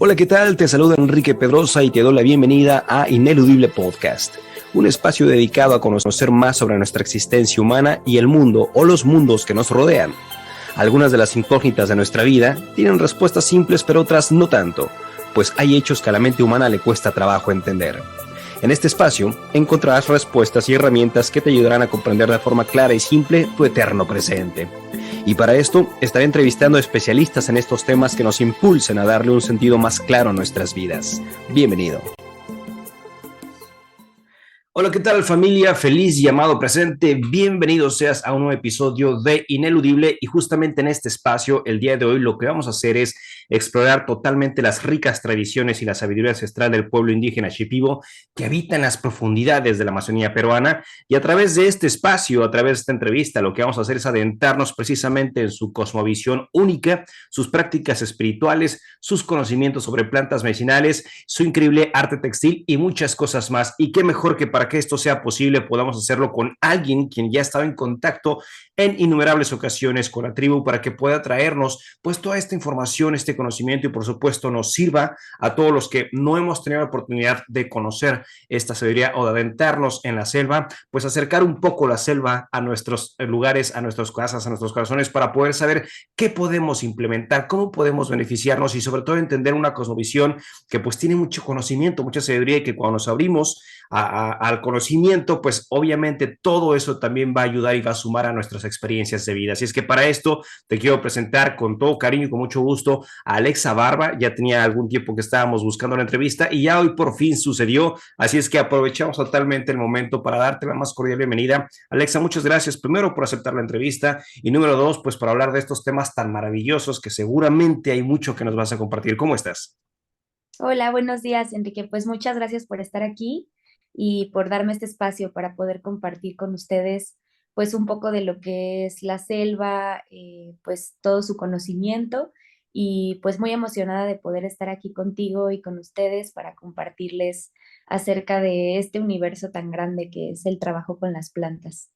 Hola, ¿qué tal? Te saluda Enrique Pedrosa y te doy la bienvenida a Ineludible Podcast, un espacio dedicado a conocer más sobre nuestra existencia humana y el mundo o los mundos que nos rodean. Algunas de las incógnitas de nuestra vida tienen respuestas simples, pero otras no tanto, pues hay hechos que a la mente humana le cuesta trabajo entender. En este espacio encontrarás respuestas y herramientas que te ayudarán a comprender de forma clara y simple tu eterno presente. Y para esto estaré entrevistando a especialistas en estos temas que nos impulsen a darle un sentido más claro a nuestras vidas. Bienvenido. Hola, ¿qué tal familia? Feliz llamado presente. Bienvenido seas a un nuevo episodio de Ineludible y justamente en este espacio el día de hoy lo que vamos a hacer es explorar totalmente las ricas tradiciones y la sabiduría ancestral del pueblo indígena Shipibo que habita en las profundidades de la Amazonía peruana y a través de este espacio, a través de esta entrevista, lo que vamos a hacer es adentrarnos precisamente en su cosmovisión única, sus prácticas espirituales, sus conocimientos sobre plantas medicinales, su increíble arte textil y muchas cosas más. Y qué mejor que para que esto sea posible podamos hacerlo con alguien quien ya ha estado en contacto en innumerables ocasiones con la tribu para que pueda traernos pues toda esta información, este conocimiento y por supuesto nos sirva a todos los que no hemos tenido la oportunidad de conocer esta sabiduría o de adentrarnos en la selva, pues acercar un poco la selva a nuestros lugares, a nuestras casas, a nuestros corazones para poder saber qué podemos implementar, cómo podemos beneficiarnos y sobre todo entender una cosmovisión que pues tiene mucho conocimiento, mucha sabiduría y que cuando nos abrimos al conocimiento, pues obviamente todo eso también va a ayudar y va a sumar a nuestras experiencias de vida. Así es que para esto te quiero presentar con todo cariño y con mucho gusto a Alexa Barba. Ya tenía algún tiempo que estábamos buscando la entrevista y ya hoy por fin sucedió. Así es que aprovechamos totalmente el momento para darte la más cordial bienvenida. Alexa, muchas gracias primero por aceptar la entrevista y número dos, pues por hablar de estos temas tan maravillosos que seguramente hay mucho que nos vas a compartir. ¿Cómo estás? Hola, buenos días, Enrique. Pues muchas gracias por estar aquí y por darme este espacio para poder compartir con ustedes pues un poco de lo que es la selva, pues todo su conocimiento y pues muy emocionada de poder estar aquí contigo y con ustedes para compartirles acerca de este universo tan grande que es el trabajo con las plantas.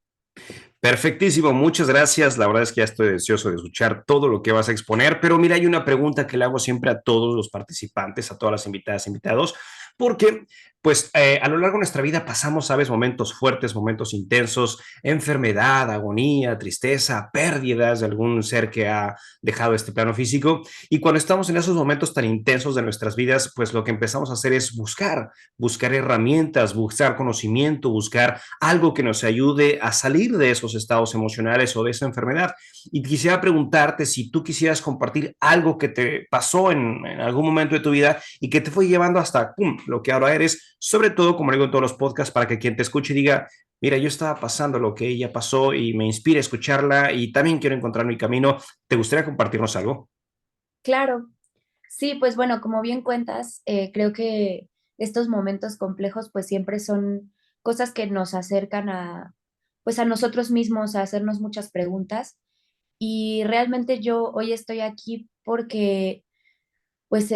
Perfectísimo, muchas gracias. La verdad es que ya estoy deseoso de escuchar todo lo que vas a exponer, pero mira, hay una pregunta que le hago siempre a todos los participantes, a todas las invitadas e invitados, porque pues a lo largo de nuestra vida pasamos, sabes, momentos fuertes, momentos intensos, enfermedad, agonía, tristeza, pérdidas de algún ser que ha dejado este plano físico. Y cuando estamos en esos momentos tan intensos de nuestras vidas, pues lo que empezamos a hacer es buscar herramientas, buscar conocimiento, buscar algo que nos ayude a salir de esos estados emocionales o de esa enfermedad. Y quisiera preguntarte si tú quisieras compartir algo que te pasó en algún momento de tu vida y que te fue llevando hasta ¡pum!, lo que ahora eres, sobre todo, como digo en todos los podcasts, para que quien te escuche diga, mira, yo estaba pasando lo que ella pasó y me inspira a escucharla y también quiero encontrar mi camino. ¿Te gustaría compartirnos algo? Claro, sí, pues bueno, como bien cuentas, creo que estos momentos complejos pues siempre son cosas que nos acercan a, pues a nosotros mismos, a hacernos muchas preguntas. Y realmente yo hoy estoy aquí porque pues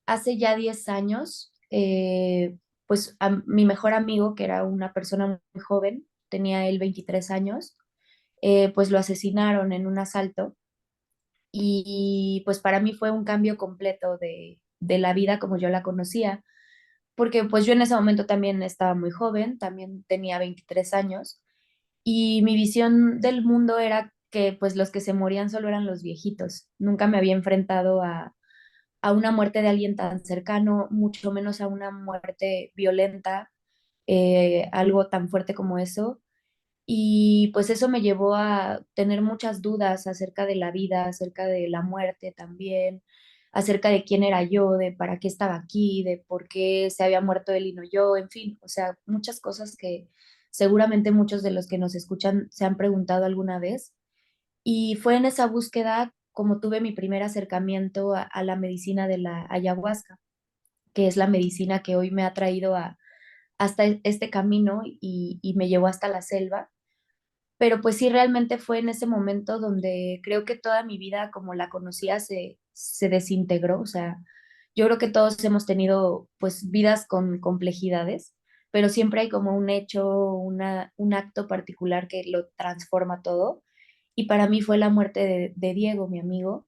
hace ya 10 años, pues a mi mejor amigo, que era una persona muy joven, tenía él 23 años, pues lo asesinaron en un asalto y pues para mí fue un cambio completo de la vida como yo la conocía, porque pues yo en ese momento también estaba muy joven, también tenía 23 años y mi visión del mundo era que pues los que se morían solo eran los viejitos. Nunca me había enfrentado a una muerte de alguien tan cercano, mucho menos a una muerte violenta, algo tan fuerte como eso. Y pues eso me llevó a tener muchas dudas acerca de la vida, acerca de la muerte también, acerca de quién era yo, de para qué estaba aquí, de por qué se había muerto él y no yo, en fin, o sea, muchas cosas que seguramente muchos de los que nos escuchan se han preguntado alguna vez. Y fue en esa búsqueda como tuve mi primer acercamiento a la medicina de la ayahuasca, que es la medicina que hoy me ha traído hasta este camino y me llevó hasta la selva. Pero pues sí, realmente fue en ese momento donde creo que toda mi vida como la conocía se desintegró. O sea, yo creo que todos hemos tenido pues vidas con complejidades, pero siempre hay como un hecho, un acto particular que lo transforma todo. Y para mí fue la muerte de Diego, mi amigo,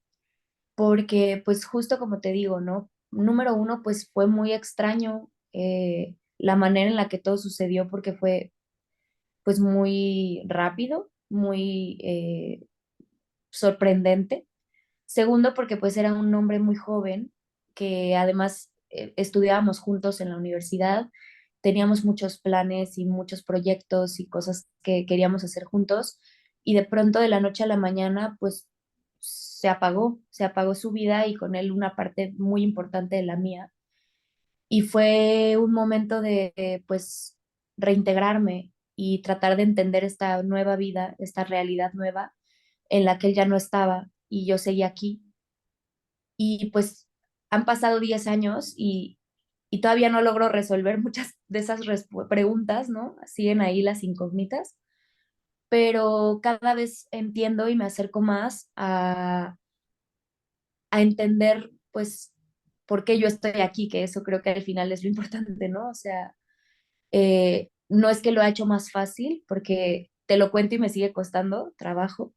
porque pues justo como te digo, ¿no? Número uno, pues fue muy extraño la manera en la que todo sucedió porque fue pues muy rápido, muy sorprendente. Segundo, porque pues era un hombre muy joven, que además estudiábamos juntos en la universidad, teníamos muchos planes y muchos proyectos y cosas que queríamos hacer juntos, y de pronto de la noche a la mañana pues se apagó su vida y con él una parte muy importante de la mía. Y fue un momento de pues reintegrarme y tratar de entender esta nueva vida, esta realidad nueva en la que él ya no estaba y yo seguía aquí. Y pues han pasado 10 años y todavía no logro resolver muchas de esas preguntas, ¿no? Siguen ahí las incógnitas, pero cada vez entiendo y me acerco más a entender, pues, por qué yo estoy aquí, que eso creo que al final es lo importante, ¿no? O sea, no es que lo ha hecho más fácil, porque te lo cuento y me sigue costando trabajo,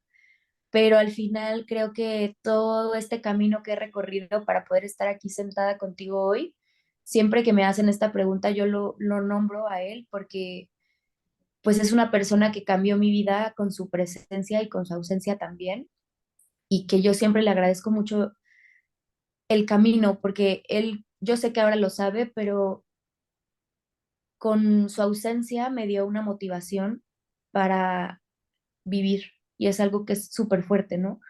pero al final creo que todo este camino que he recorrido para poder estar aquí sentada contigo hoy, siempre que me hacen esta pregunta, yo lo nombro a él porque pues es una persona que cambió mi vida con su presencia y con su ausencia también, y que yo siempre le agradezco mucho el camino, porque él, yo sé que ahora lo sabe, pero con su ausencia me dio una motivación para vivir, y es algo que es súper fuerte, ¿no?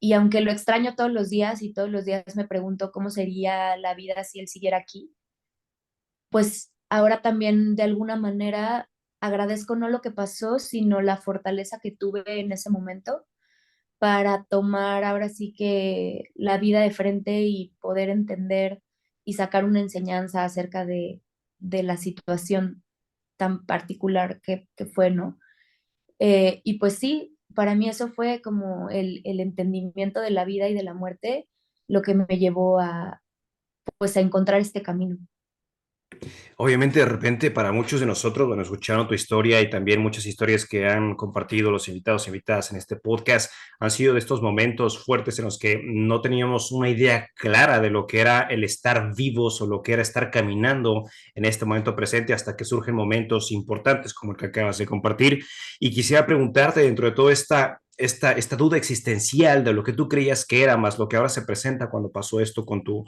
Y aunque lo extraño todos los días y todos los días me pregunto cómo sería la vida si él siguiera aquí, pues ahora también de alguna manera agradezco no lo que pasó, sino la fortaleza que tuve en ese momento para tomar ahora sí que la vida de frente y poder entender y sacar una enseñanza acerca de la situación tan particular que fue, ¿no? Y pues sí, para mí eso fue como el entendimiento de la vida y de la muerte, lo que me llevó a, pues, a encontrar este camino. Obviamente, de repente, para muchos de nosotros, bueno, escucharon tu historia y también muchas historias que han compartido los invitados e invitadas en este podcast, han sido de estos momentos fuertes en los que no teníamos una idea clara de lo que era el estar vivos o lo que era estar caminando en este momento presente hasta que surgen momentos importantes como el que acabas de compartir. Y quisiera preguntarte, dentro de toda esta duda existencial de lo que tú creías que era, más lo que ahora se presenta cuando pasó esto con tu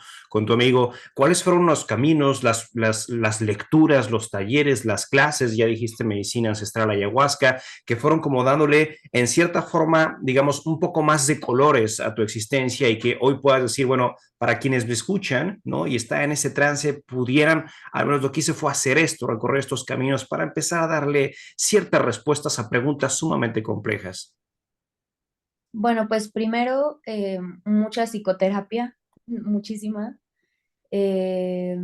amigo, ¿cuáles fueron los caminos, las lecturas, los talleres, las clases? Ya dijiste medicina ancestral, ayahuasca, que fueron como dándole en cierta forma, digamos, un poco más de colores a tu existencia y que hoy puedas decir, bueno, para quienes me escuchan, ¿no? Y está en ese trance, pudieran, al menos lo que hice fue hacer esto, recorrer estos caminos para empezar a darle ciertas respuestas a preguntas sumamente complejas. Bueno, pues primero, mucha psicoterapia, muchísima, eh,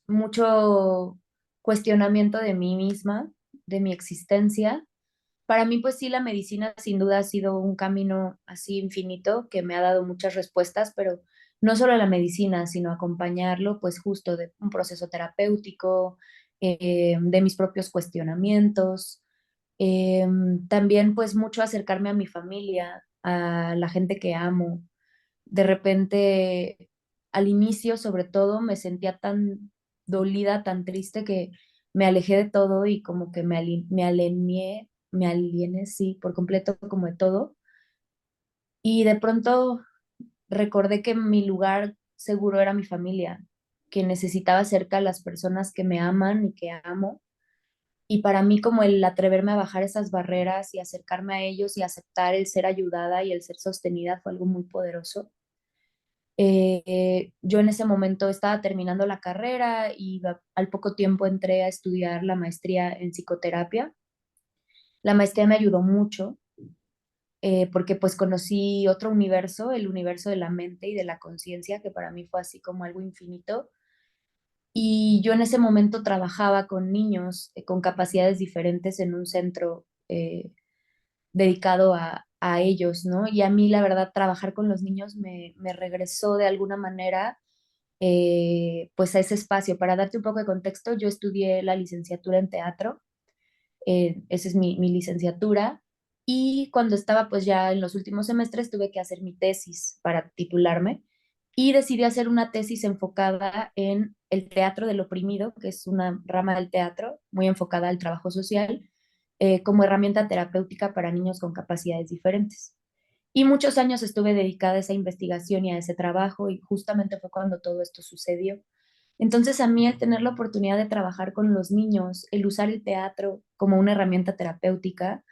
mucho cuestionamiento de mí misma, de mi existencia. Para mí, pues sí, la medicina sin duda ha sido un camino así infinito que me ha dado muchas respuestas, pero no solo la medicina, sino acompañarlo, pues justo de un proceso terapéutico, de mis propios cuestionamientos. También, pues mucho acercarme a mi familia, a la gente que amo. De repente, al inicio, sobre todo, me sentía tan dolida, tan triste que me alejé de todo y como que me aliené, sí, por completo como de todo. Y de pronto recordé que mi lugar seguro era mi familia, que necesitaba cerca a las personas que me aman y que amo. Y para mí como el atreverme a bajar esas barreras y acercarme a ellos y aceptar el ser ayudada y el ser sostenida fue algo muy poderoso. Yo en ese momento estaba terminando la carrera y al poco tiempo entré a estudiar la maestría en psicoterapia. La maestría me ayudó mucho porque pues conocí otro universo, el universo de la mente y de la conciencia, que para mí fue así como algo infinito. Y yo en ese momento trabajaba con niños con capacidades diferentes en un centro dedicado a ellos, ¿no? Y a mí, la verdad, trabajar con los niños me regresó de alguna manera, pues a ese espacio. Para darte un poco de contexto, yo estudié la licenciatura en teatro, esa es mi licenciatura, Y cuando estaba pues ya en los últimos semestres tuve que hacer mi tesis para titularme y decidí hacer una tesis enfocada en el teatro del oprimido, que es una rama del teatro muy enfocada al trabajo social, como herramienta terapéutica para niños con capacidades diferentes. Y muchos años estuve dedicada a esa investigación y a ese trabajo y justamente fue cuando todo esto sucedió. Entonces a mí el tener la oportunidad de trabajar con los niños, el usar el teatro como una herramienta terapéutica,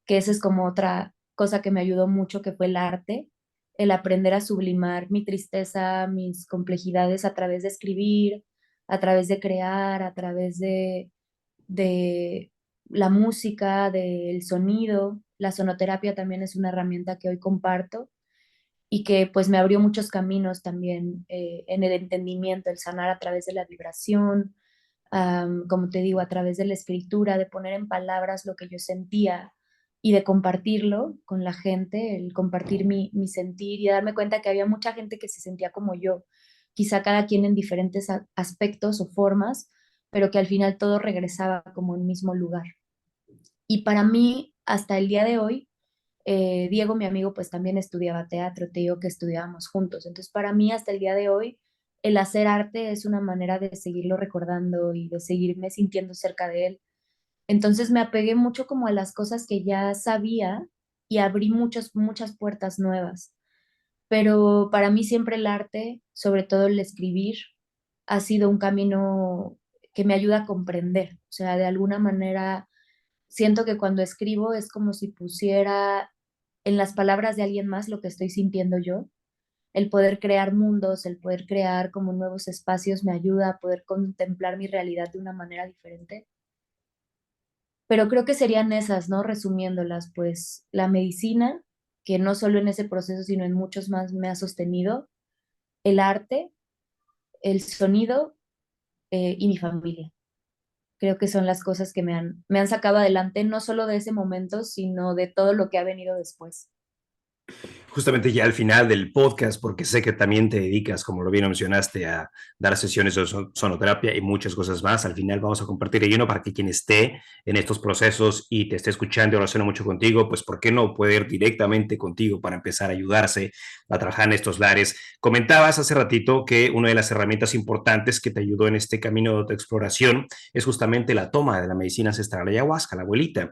que esa es como otra cosa que me ayudó mucho, que fue el arte, el aprender a sublimar mi tristeza, mis complejidades a través de escribir, a través de crear, a través de la música, del sonido. La sonoterapia también es una herramienta que hoy comparto y que pues me abrió muchos caminos también en el entendimiento, el sanar a través de la vibración, como te digo, a través de la escritura, de poner en palabras lo que yo sentía y de compartirlo con la gente, el compartir mi sentir y darme cuenta que había mucha gente que se sentía como yo, quizá cada quien en diferentes aspectos o formas, pero que al final todo regresaba como un mismo lugar. Y para mí, hasta el día de hoy, Diego, mi amigo, pues también estudiaba teatro, te digo que estudiábamos juntos. Entonces, para mí, hasta el día de hoy, el hacer arte es una manera de seguirlo recordando y de seguirme sintiendo cerca de él. Entonces, me apegué mucho como a las cosas que ya sabía y abrí muchas puertas nuevas. Pero para mí siempre el arte, sobre todo el escribir, ha sido un camino que me ayuda a comprender. O sea, de alguna manera siento que cuando escribo es como si pusiera en las palabras de alguien más lo que estoy sintiendo yo. El poder crear mundos, el poder crear como nuevos espacios me ayuda a poder contemplar mi realidad de una manera diferente. Pero creo que serían esas, ¿no? Resumiéndolas, pues la medicina, que no solo en ese proceso, sino en muchos más me ha sostenido, el arte, el sonido y mi familia. Creo que son las cosas que me han sacado adelante, no solo de ese momento, sino de todo lo que ha venido después. Justamente ya al final del podcast, porque sé que también te dedicas, como lo bien mencionaste, a dar sesiones de sonoterapia y muchas cosas más. Al final vamos a compartir de lleno para que quien esté en estos procesos y te esté escuchando y relaciona mucho contigo, pues ¿por qué no puede ir directamente contigo para empezar a ayudarse a trabajar en estos lares? Comentabas hace ratito que una de las herramientas importantes que te ayudó en este camino de exploración es justamente la toma de la medicina ancestral ayahuasca, la abuelita.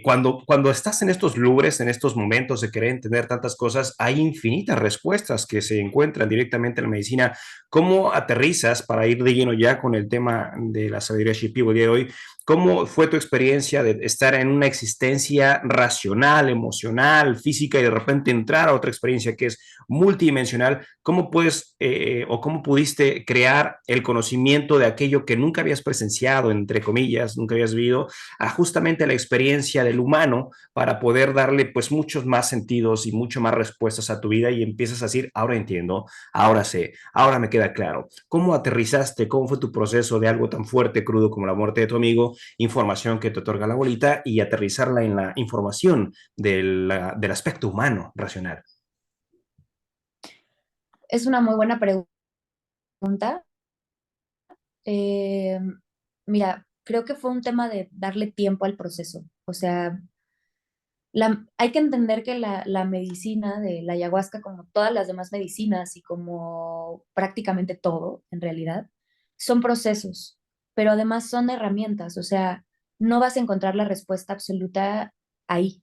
Cuando estás en estos lubres, en estos momentos de querer entender tantas cosas, hay infinitas respuestas que se encuentran directamente en la medicina. ¿Cómo aterrizas para ir de lleno ya con el tema de la sabiduría Shipibo el día de hoy? ¿Cómo fue tu experiencia de estar en una existencia racional, emocional, física y de repente entrar a otra experiencia que es multidimensional? ¿Cómo puedes o cómo pudiste crear el conocimiento de aquello que nunca habías presenciado, entre comillas, nunca habías vivido, a justamente la experiencia del humano para poder darle pues muchos más sentidos y mucho más respuestas a tu vida y empiezas a decir, ahora entiendo, ahora sé, ahora me queda claro. ¿Cómo aterrizaste? ¿Cómo fue tu proceso de algo tan fuerte, crudo como la muerte de tu amigo, información que te otorga la abuelita y aterrizarla en la información del aspecto humano, racional? Es una muy buena pregunta. Eh, Mira, creo que fue un tema de darle tiempo al proceso. O sea, hay que entender que la medicina de la ayahuasca, como todas las demás medicinas y como prácticamente todo, en realidad, son procesos, pero además son herramientas. O sea, no vas a encontrar la respuesta absoluta ahí.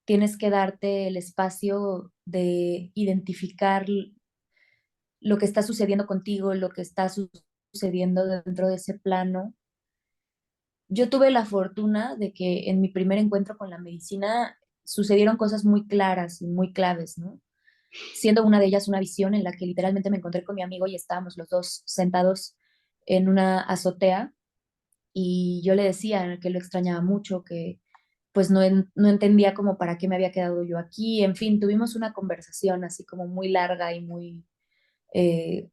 Tienes que darte el espacio de identificar lo que está sucediendo contigo, lo que está sucediendo dentro de ese plano. Yo tuve la fortuna de que en mi primer encuentro con la medicina sucedieron cosas muy claras y muy claves, ¿no? Siendo una de ellas una visión en la que literalmente me encontré con mi amigo y estábamos los dos sentados en una azotea y yo le decía que lo extrañaba mucho, que pues no entendía como para qué me había quedado yo aquí. En fin, tuvimos una conversación así como muy larga y muy eh,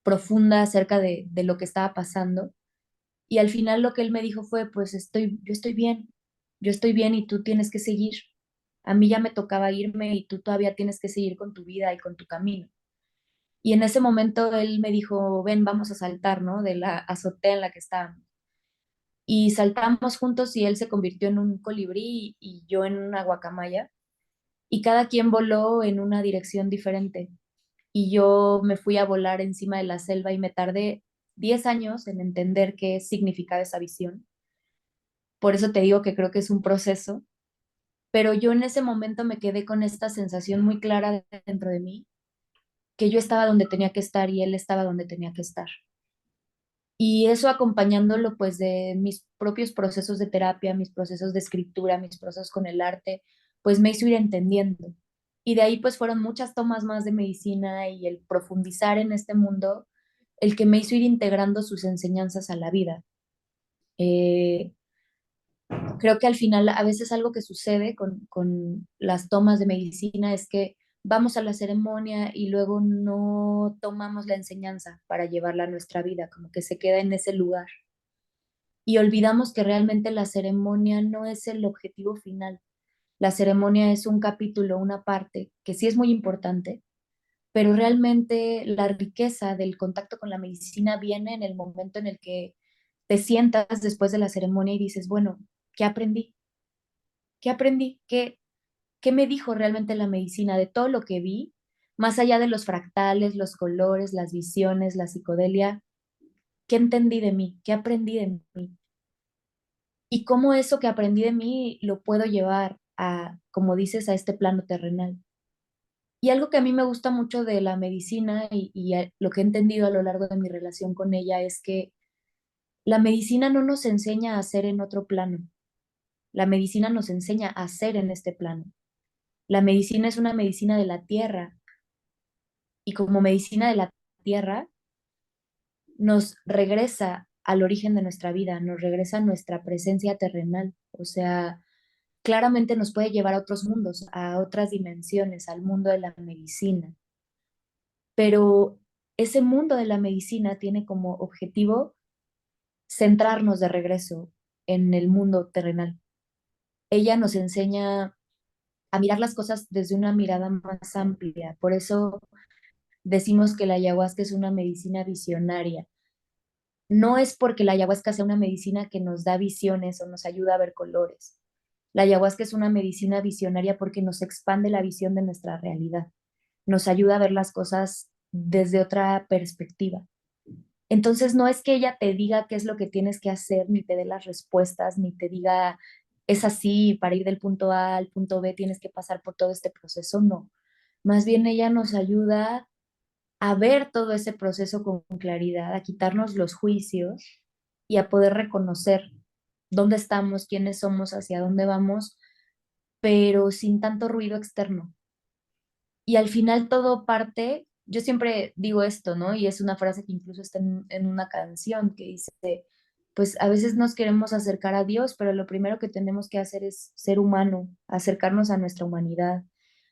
profunda acerca de lo que estaba pasando. Y al final lo que él me dijo fue, pues yo estoy bien y tú tienes que seguir. A mí ya me tocaba irme y tú todavía tienes que seguir con tu vida y con tu camino. Y en ese momento él me dijo, ven, vamos a saltar, ¿no? De la azotea en la que estábamos. y saltamos juntos y él se convirtió en un colibrí y yo en una guacamaya y cada quien voló en una dirección diferente y yo me fui a volar encima de la selva y me tardé 10 años en entender qué significaba esa visión. Por eso te digo que creo que es un proceso, pero yo en ese momento me quedé con esta sensación muy clara dentro de mí, que yo estaba donde tenía que estar y él estaba donde tenía que estar. Y eso acompañándolo pues de mis propios procesos de terapia, mis procesos de escritura, mis procesos con el arte, pues me hizo ir entendiendo. Y de ahí pues fueron muchas tomas más de medicina y el profundizar en este mundo, el que me hizo ir integrando sus enseñanzas a la vida. Eh, Creo que al final a veces algo que sucede con las tomas de medicina es que vamos a la ceremonia y luego no tomamos la enseñanza para llevarla a nuestra vida, como que se queda en ese lugar y olvidamos que realmente la ceremonia no es el objetivo final. La ceremonia es un capítulo, una parte que sí es muy importante, pero realmente la riqueza del contacto con la medicina viene en el momento en el que te sientas después de la ceremonia y dices, bueno, ¿qué aprendí? ¿Qué aprendí? ¿Qué me dijo realmente la medicina de todo lo que vi? Más allá de los fractales, los colores, las visiones, la psicodelia, ¿qué entendí de mí? ¿Qué aprendí de mí? Y cómo eso que aprendí de mí lo puedo llevar a, como dices, a este plano terrenal. Y algo que a mí me gusta mucho de la medicina lo que he entendido a lo largo de mi relación con ella es que la medicina no nos enseña a hacer en otro plano, la medicina nos enseña a hacer en este plano. La medicina es una medicina de la tierra y como medicina de la tierra nos regresa al origen de nuestra vida, nos regresa a nuestra presencia terrenal. O sea, claramente nos puede llevar a otros mundos, a otras dimensiones, al mundo de la medicina. Pero ese mundo de la medicina tiene como objetivo centrarnos de regreso en el mundo terrenal. Ella nos enseña a mirar las cosas desde una mirada más amplia. Por eso decimos que la ayahuasca es una medicina visionaria. No es porque la ayahuasca sea una medicina que nos da visiones o nos ayuda a ver colores. La ayahuasca es una medicina visionaria porque nos expande la visión de nuestra realidad, nos ayuda a ver las cosas desde otra perspectiva. Entonces no es que ella te diga qué es lo que tienes que hacer, ni te dé las respuestas, ni te diga es así, para ir del punto A al punto B tienes que pasar por todo este proceso, no. Más bien ella nos ayuda a ver todo ese proceso con claridad, a quitarnos los juicios y a poder reconocer dónde estamos, quiénes somos, hacia dónde vamos, pero sin tanto ruido externo. Y al final todo parte, yo siempre digo esto, ¿no? Y es una frase que incluso está en una canción que dice, pues a veces nos queremos acercar a Dios, pero lo primero que tenemos que hacer es ser humano, acercarnos a nuestra humanidad,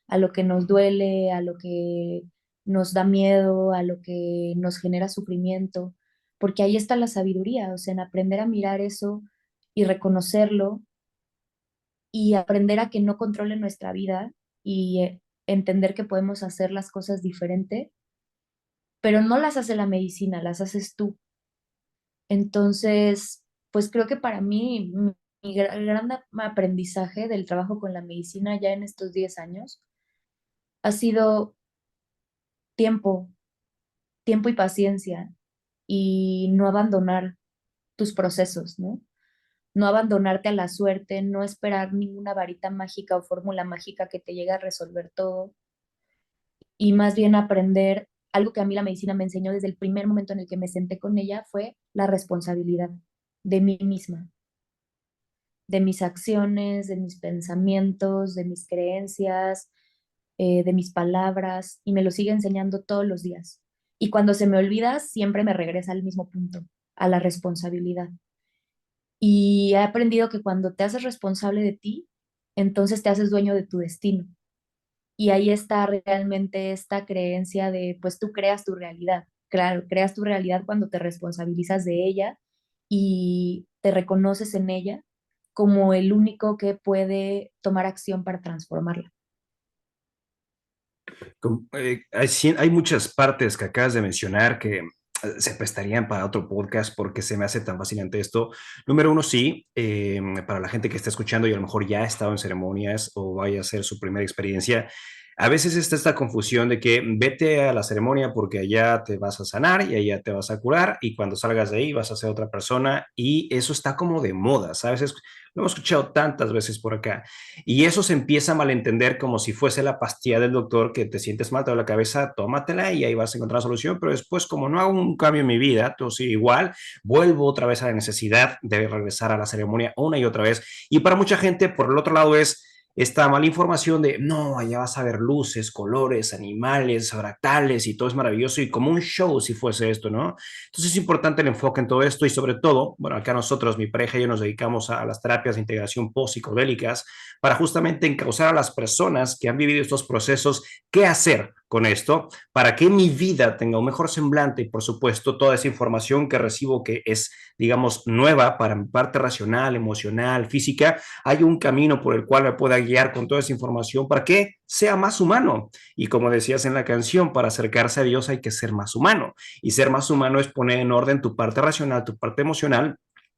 a lo que nos duele, a lo que nos da miedo, a lo que nos genera sufrimiento, porque ahí está la sabiduría, o sea, en aprender a mirar eso y reconocerlo y aprender a que no controle nuestra vida y entender que podemos hacer las cosas diferente, pero no las hace la medicina, las haces tú. Entonces, pues creo que para mí mi gran aprendizaje del trabajo con la medicina ya en estos 10 años ha sido tiempo, tiempo y paciencia y no abandonar tus procesos, ¿no? No abandonarte a la suerte, no esperar ninguna varita mágica o fórmula mágica que te llegue a resolver todo y más bien aprender algo que a mí la medicina me enseñó desde el primer momento en el que me senté con ella fue la responsabilidad de mí misma, de mis acciones, de mis pensamientos, de mis creencias, de mis palabras y me lo sigue enseñando todos los días. Y cuando se me olvida, siempre me regresa al mismo punto, a la responsabilidad. Y he aprendido que cuando te haces responsable de ti, entonces te haces dueño de tu destino. Y ahí está realmente esta creencia de, pues tú creas tu realidad. Claro, creas tu realidad cuando te responsabilizas de ella y te reconoces en ella como el único que puede tomar acción para transformarla. Hay muchas partes que acabas de mencionar que se prestarían para otro podcast porque se me hace tan fascinante esto. Número uno, sí, para la gente que está escuchando y a lo mejor ya ha estado en ceremonias o vaya a ser su primera experiencia, a veces está esta confusión de que vete a la ceremonia porque allá te vas a sanar y allá te vas a curar y cuando salgas de ahí vas a ser otra persona y eso está como de moda, ¿sabes? Lo hemos escuchado tantas veces por acá y eso se empieza a malentender como si fuese la pastilla del doctor que te sientes mal, te duele la cabeza, tómatela y ahí vas a encontrar la solución, pero después como no hago un cambio en mi vida, todo sigue igual, vuelvo otra vez a la necesidad de regresar a la ceremonia una y otra vez y para mucha gente por el otro lado es esta mala información de no, allá vas a ver luces, colores, animales, fractales y todo es maravilloso y como un show si fuese esto, ¿no? Entonces es importante el enfoque en todo esto y sobre todo, bueno, acá nosotros, mi pareja y yo nos dedicamos a las terapias de integración post-psicodélicas para justamente encauzar a las personas que han vivido estos procesos qué hacer con esto para que mi vida tenga un mejor semblante y por supuesto toda esa información que recibo que es, digamos, nueva para mi parte racional, emocional, física, hay un camino por el cual me pueda guiar con toda esa información para que sea más humano. Y como decías en la canción, para acercarse a Dios hay que ser más humano. Y ser más humano es poner en orden tu parte racional, tu parte emocional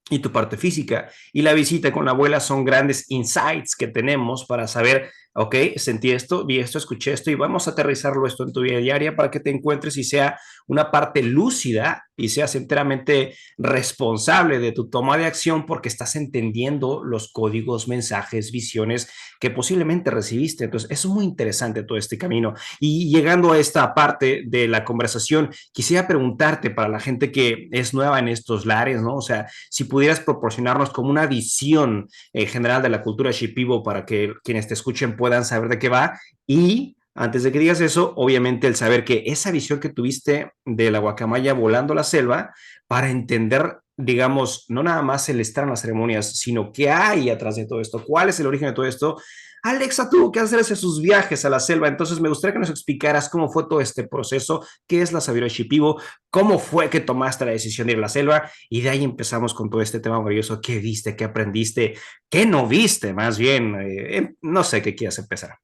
y tu parte física. Y la visita con la abuela son grandes insights que tenemos para saber, ok, sentí esto, vi esto, escuché esto y vamos a aterrizarlo esto en tu vida diaria para que te encuentres y sea una parte lúcida y seas enteramente responsable de tu toma de acción porque estás entendiendo los códigos, mensajes, visiones que posiblemente recibiste. Entonces, es muy interesante todo este camino. Y llegando a esta parte de la conversación, quisiera preguntarte para la gente que es nueva en estos lares, ¿no? O sea, si pudieras proporcionarnos como una visión general de la cultura Shipibo para que quienes te escuchen puedan saber de qué va y antes de que digas eso, obviamente el saber que esa visión que tuviste de la guacamaya volando la selva, para entender, digamos, no nada más el estar en las ceremonias, sino qué hay atrás de todo esto, cuál es el origen de todo esto. Alexa tuvo que hacerse sus viajes a la selva, entonces me gustaría que nos explicaras cómo fue todo este proceso, qué es la sabiduría Shipibo, cómo fue que tomaste la decisión de ir a la selva y de ahí empezamos con todo este tema maravilloso, qué viste, qué aprendiste, qué no viste, más bien, no sé qué quieras empezar.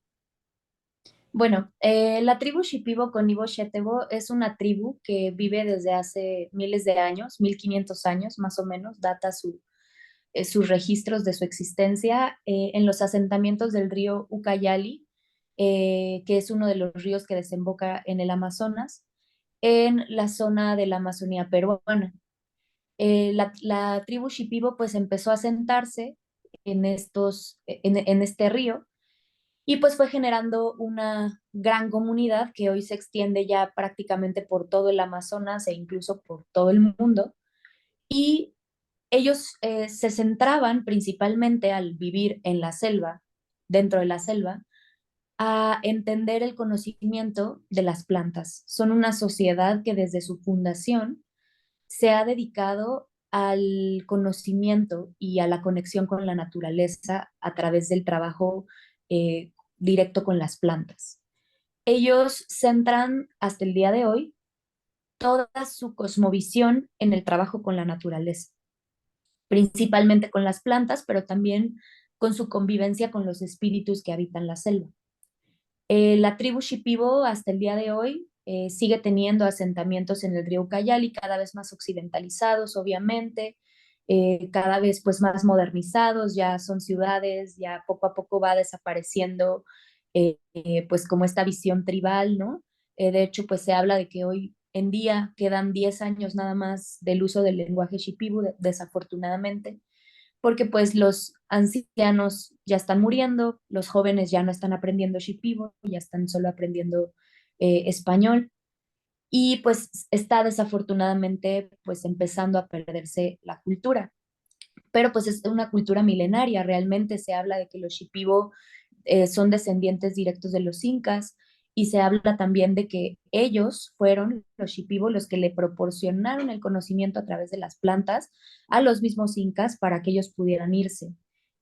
Bueno, la tribu Shipibo con Ibo Shetebo es una tribu que vive desde hace miles de años, 1500 años más o menos, data sus registros de su existencia en los asentamientos del río Ucayali, que es uno de los ríos que desemboca en el Amazonas, en la zona de la Amazonía peruana. La tribu Shipibo pues empezó a asentarse en este río y pues fue generando una gran comunidad que hoy se extiende ya prácticamente por todo el Amazonas e incluso por todo el mundo. Y ellos se centraban principalmente al vivir en la selva, dentro de la selva, a entender el conocimiento de las plantas. Son una sociedad que desde su fundación se ha dedicado al conocimiento y a la conexión con la naturaleza a través del trabajo directo con las plantas. Ellos centran hasta el día de hoy toda su cosmovisión en el trabajo con la naturaleza, principalmente con las plantas, pero también con su convivencia con los espíritus que habitan la selva. La tribu Shipibo hasta el día de hoy sigue teniendo asentamientos en el río Ucayali, cada vez más occidentalizados, obviamente, cada vez pues más modernizados, ya son ciudades, ya poco a poco va desapareciendo pues como esta visión tribal, ¿no? De hecho, pues se habla de que hoy en día quedan 10 años nada más del uso del lenguaje Shipibo, desafortunadamente porque pues los ancianos ya están muriendo, los jóvenes ya no están aprendiendo shipibo, ya están solo aprendiendo español y pues está desafortunadamente pues empezando a perderse la cultura. Pero pues es una cultura milenaria, realmente se habla de que los shipibo son descendientes directos de los incas y se habla también de que ellos fueron los shipibo los que le proporcionaron el conocimiento a través de las plantas a los mismos incas para que ellos pudieran irse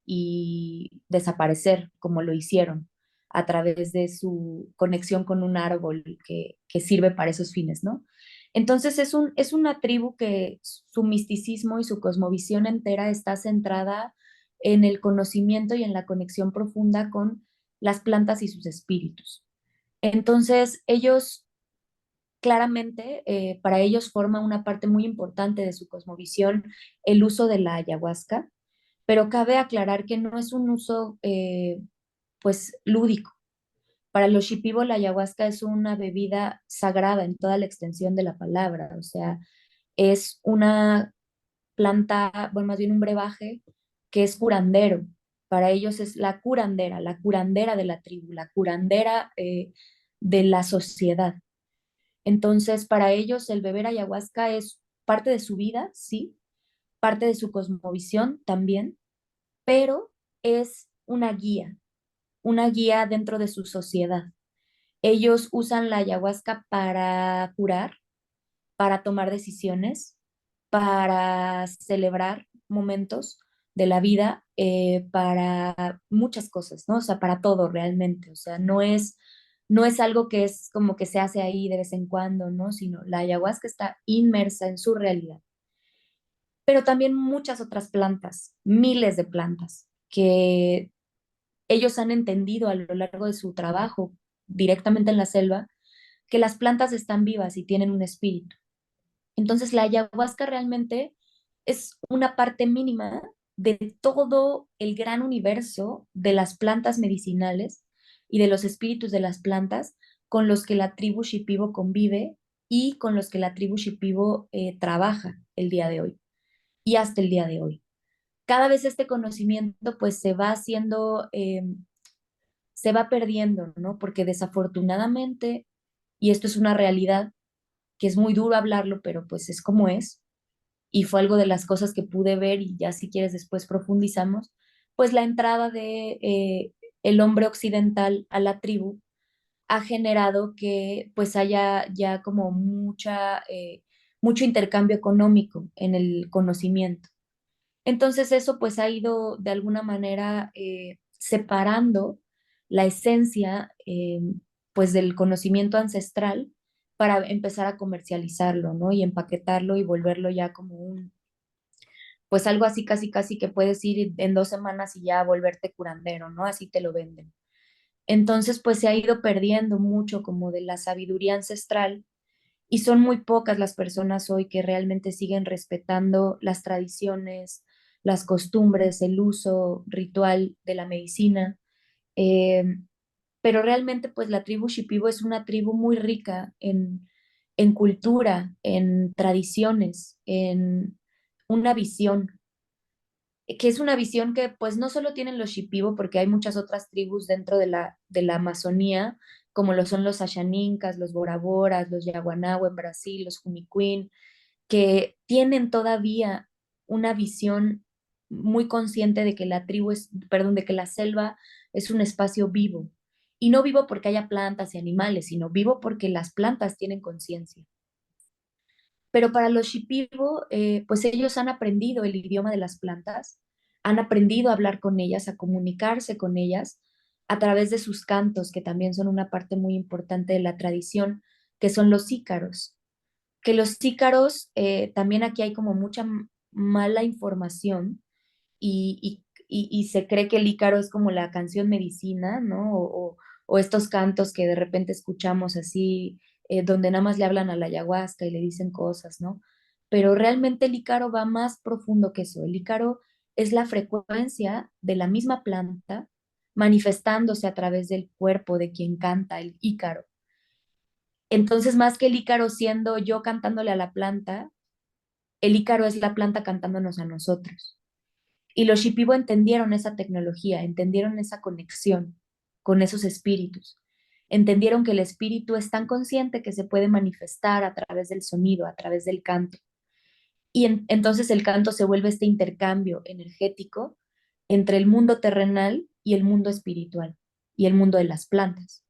y desaparecer como lo hicieron a través de su conexión con un árbol que sirve para esos fines, ¿no? Entonces es una tribu que su misticismo y su cosmovisión entera está centrada en el conocimiento y en la conexión profunda con las plantas y sus espíritus. Entonces ellos claramente para ellos forma una parte muy importante de su cosmovisión el uso de la ayahuasca, pero cabe aclarar que no es un uso pues lúdico. Para los Shipibo la ayahuasca es una bebida sagrada en toda la extensión de la palabra, o sea, es una planta, bueno, más bien un brebaje que es curandero. Para ellos es la curandera de la tribu, la curandera de la sociedad. Entonces, para ellos el beber ayahuasca es parte de su vida, sí, parte de su cosmovisión también, pero es una guía dentro de su sociedad. Ellos usan la ayahuasca para curar, para tomar decisiones, para celebrar momentos de la vida, para muchas cosas, ¿no? O sea, para todo realmente. O sea, no es algo que es como que se hace ahí de vez en cuando, ¿no? Sino la ayahuasca está inmersa en su realidad. Pero también muchas otras plantas, miles de plantas, que ellos han entendido a lo largo de su trabajo directamente en la selva, que las plantas están vivas y tienen un espíritu. Entonces, la ayahuasca realmente es una parte mínima de todo el gran universo de las plantas medicinales y de los espíritus de las plantas con los que la tribu Shipibo convive y con los que la tribu Shipibo trabaja el día de hoy y hasta el día de hoy. Cada vez este conocimiento pues se va haciendo, se va perdiendo, ¿no? Porque desafortunadamente, y esto es una realidad, que es muy duro hablarlo, pero pues es como es, y fue algo de las cosas que pude ver y ya si quieres después profundizamos, pues la entrada de el hombre occidental a la tribu ha generado que pues haya ya como mucho intercambio económico en el conocimiento. Entonces eso pues ha ido de alguna manera separando la esencia pues del conocimiento ancestral para empezar a comercializarlo, ¿no? Y empaquetarlo y volverlo ya como pues algo así casi casi que puedes ir en 2 semanas y ya volverte curandero, ¿no? Así te lo venden. Entonces pues se ha ido perdiendo mucho como de la sabiduría ancestral y son muy pocas las personas hoy que realmente siguen respetando las tradiciones, las costumbres, el uso ritual de la medicina. Eh, pero realmente, pues la tribu Shipibo es una tribu muy rica en cultura, en tradiciones, en una visión, que es una visión que pues no solo tienen los Shipibo, porque hay muchas otras tribus dentro de la Amazonía, como lo son los Ashaninkas, los Boraboras, los Yaguanáhuac en Brasil, los Junicuín, que tienen todavía una visión muy consciente de que la tribu es, perdón, de que la selva es un espacio vivo. Y no vivo porque haya plantas y animales, sino vivo porque las plantas tienen conciencia. Pero para los Shipibo, pues ellos han aprendido el idioma de las plantas, han aprendido a hablar con ellas, a comunicarse con ellas a través de sus cantos, que también son una parte muy importante de la tradición, que son los ícaros. Que los ícaros, también aquí hay como mucha mala información y se cree que el ícaro es como la canción medicina, ¿no? O estos cantos que de repente escuchamos así, donde nada más le hablan a la ayahuasca y le dicen cosas, ¿no? Pero realmente el ícaro va más profundo que eso. El ícaro es la frecuencia de la misma planta manifestándose a través del cuerpo de quien canta el ícaro. Entonces, más que el ícaro siendo yo cantándole a la planta, el ícaro es la planta cantándonos a nosotros. Y los Shipibo entendieron esa tecnología, entendieron esa conexión con esos espíritus. Entendieron que el espíritu es tan consciente que se puede manifestar a través del sonido, a través del canto. Y entonces el canto se vuelve este intercambio energético entre el mundo terrenal y el mundo espiritual y el mundo de las plantas.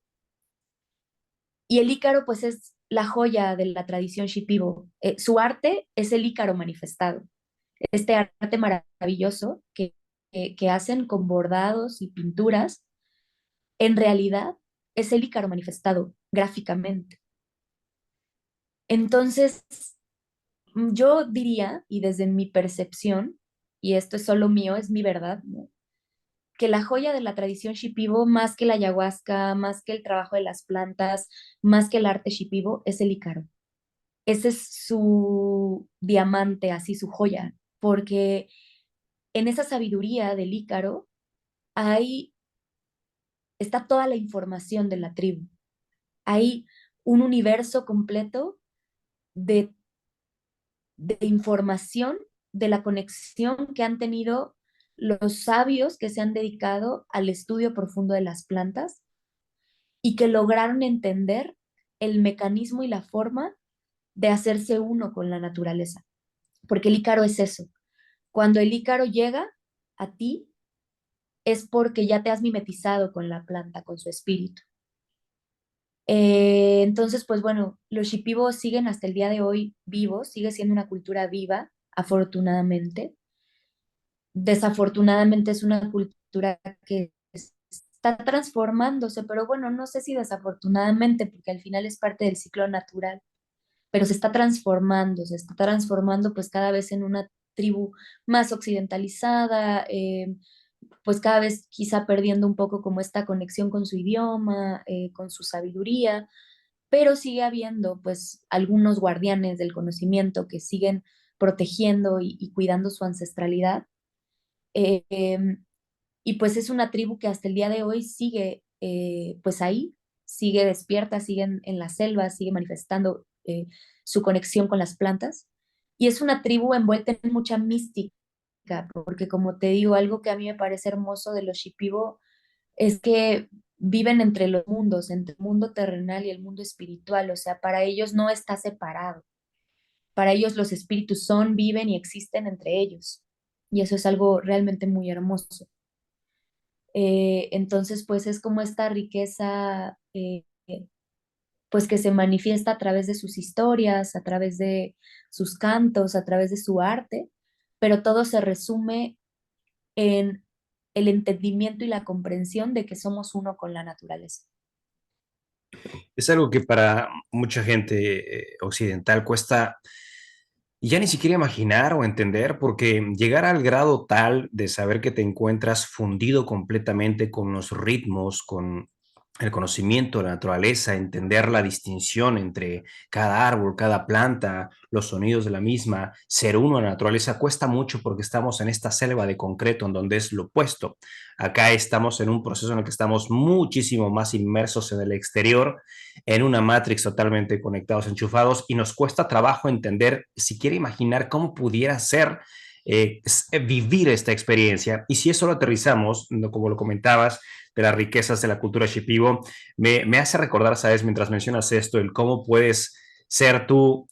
Y el ícaro, pues, es la joya de la tradición Shipibo. Su arte es el ícaro manifestado, este arte maravilloso que hacen con bordados y pinturas, en realidad es el ícaro manifestado gráficamente. Entonces, yo diría, y desde mi percepción, y esto es solo mío, es mi verdad, ¿no? que la joya de la tradición Shipibo, más que la ayahuasca, más que el trabajo de las plantas, más que el arte Shipibo, es el ícaro. Ese es su diamante, así su joya, porque en esa sabiduría del ícaro hay, está toda la información de la tribu. Hay un universo completo de, de información de la conexión que han tenido los sabios que se han dedicado al estudio profundo de las plantas y que lograron entender el mecanismo y la forma de hacerse uno con la naturaleza. Porque el ícaro es eso. Cuando el ícaro llega a ti, es porque ya te has mimetizado con la planta, con su espíritu. Entonces, pues bueno, los shipibos siguen hasta el día de hoy vivos, sigue siendo una cultura viva, afortunadamente. Desafortunadamente es una cultura que está transformándose, pero bueno, no sé si desafortunadamente, porque al final es parte del ciclo natural, pero se está transformando pues cada vez en una tribu más occidentalizada, pues cada vez quizá perdiendo un poco como esta conexión con su idioma, con su sabiduría, pero sigue habiendo pues algunos guardianes del conocimiento que siguen protegiendo y cuidando su ancestralidad. Eh, em, y pues es una tribu que hasta el día de hoy sigue pues ahí, sigue despierta, sigue en la selva, sigue manifestando su conexión con las plantas. Y es una tribu envuelta en mucha mística, porque como te digo, algo que a mí me parece hermoso de los Shipibo es que viven entre los mundos, entre el mundo terrenal y el mundo espiritual, o sea, para ellos no está separado. Para ellos los espíritus son, viven y existen entre ellos. Y eso es algo realmente muy hermoso. Entonces, pues es como esta riqueza, pues que se manifiesta a través de sus historias, a través de sus cantos, a través de su arte, pero todo se resume en el entendimiento y la comprensión de que somos uno con la naturaleza. Es algo que para mucha gente occidental cuesta ya ni siquiera imaginar o entender, porque llegar al grado tal de saber que te encuentras fundido completamente con los ritmos, con el conocimiento de la naturaleza, entender la distinción entre cada árbol, cada planta, los sonidos de la misma, ser uno en la naturaleza, cuesta mucho porque estamos en esta selva de concreto en donde es lo opuesto. Acá estamos en un proceso en el que estamos muchísimo más inmersos en el exterior, en una matrix totalmente conectados, enchufados, y nos cuesta trabajo entender, siquiera imaginar cómo pudiera ser vivir esta experiencia. Y si eso lo aterrizamos, ¿no? Como lo comentabas, de las riquezas de la cultura Shipibo, me hace recordar, ¿sabes? Mientras mencionas esto, el cómo puedes ser tú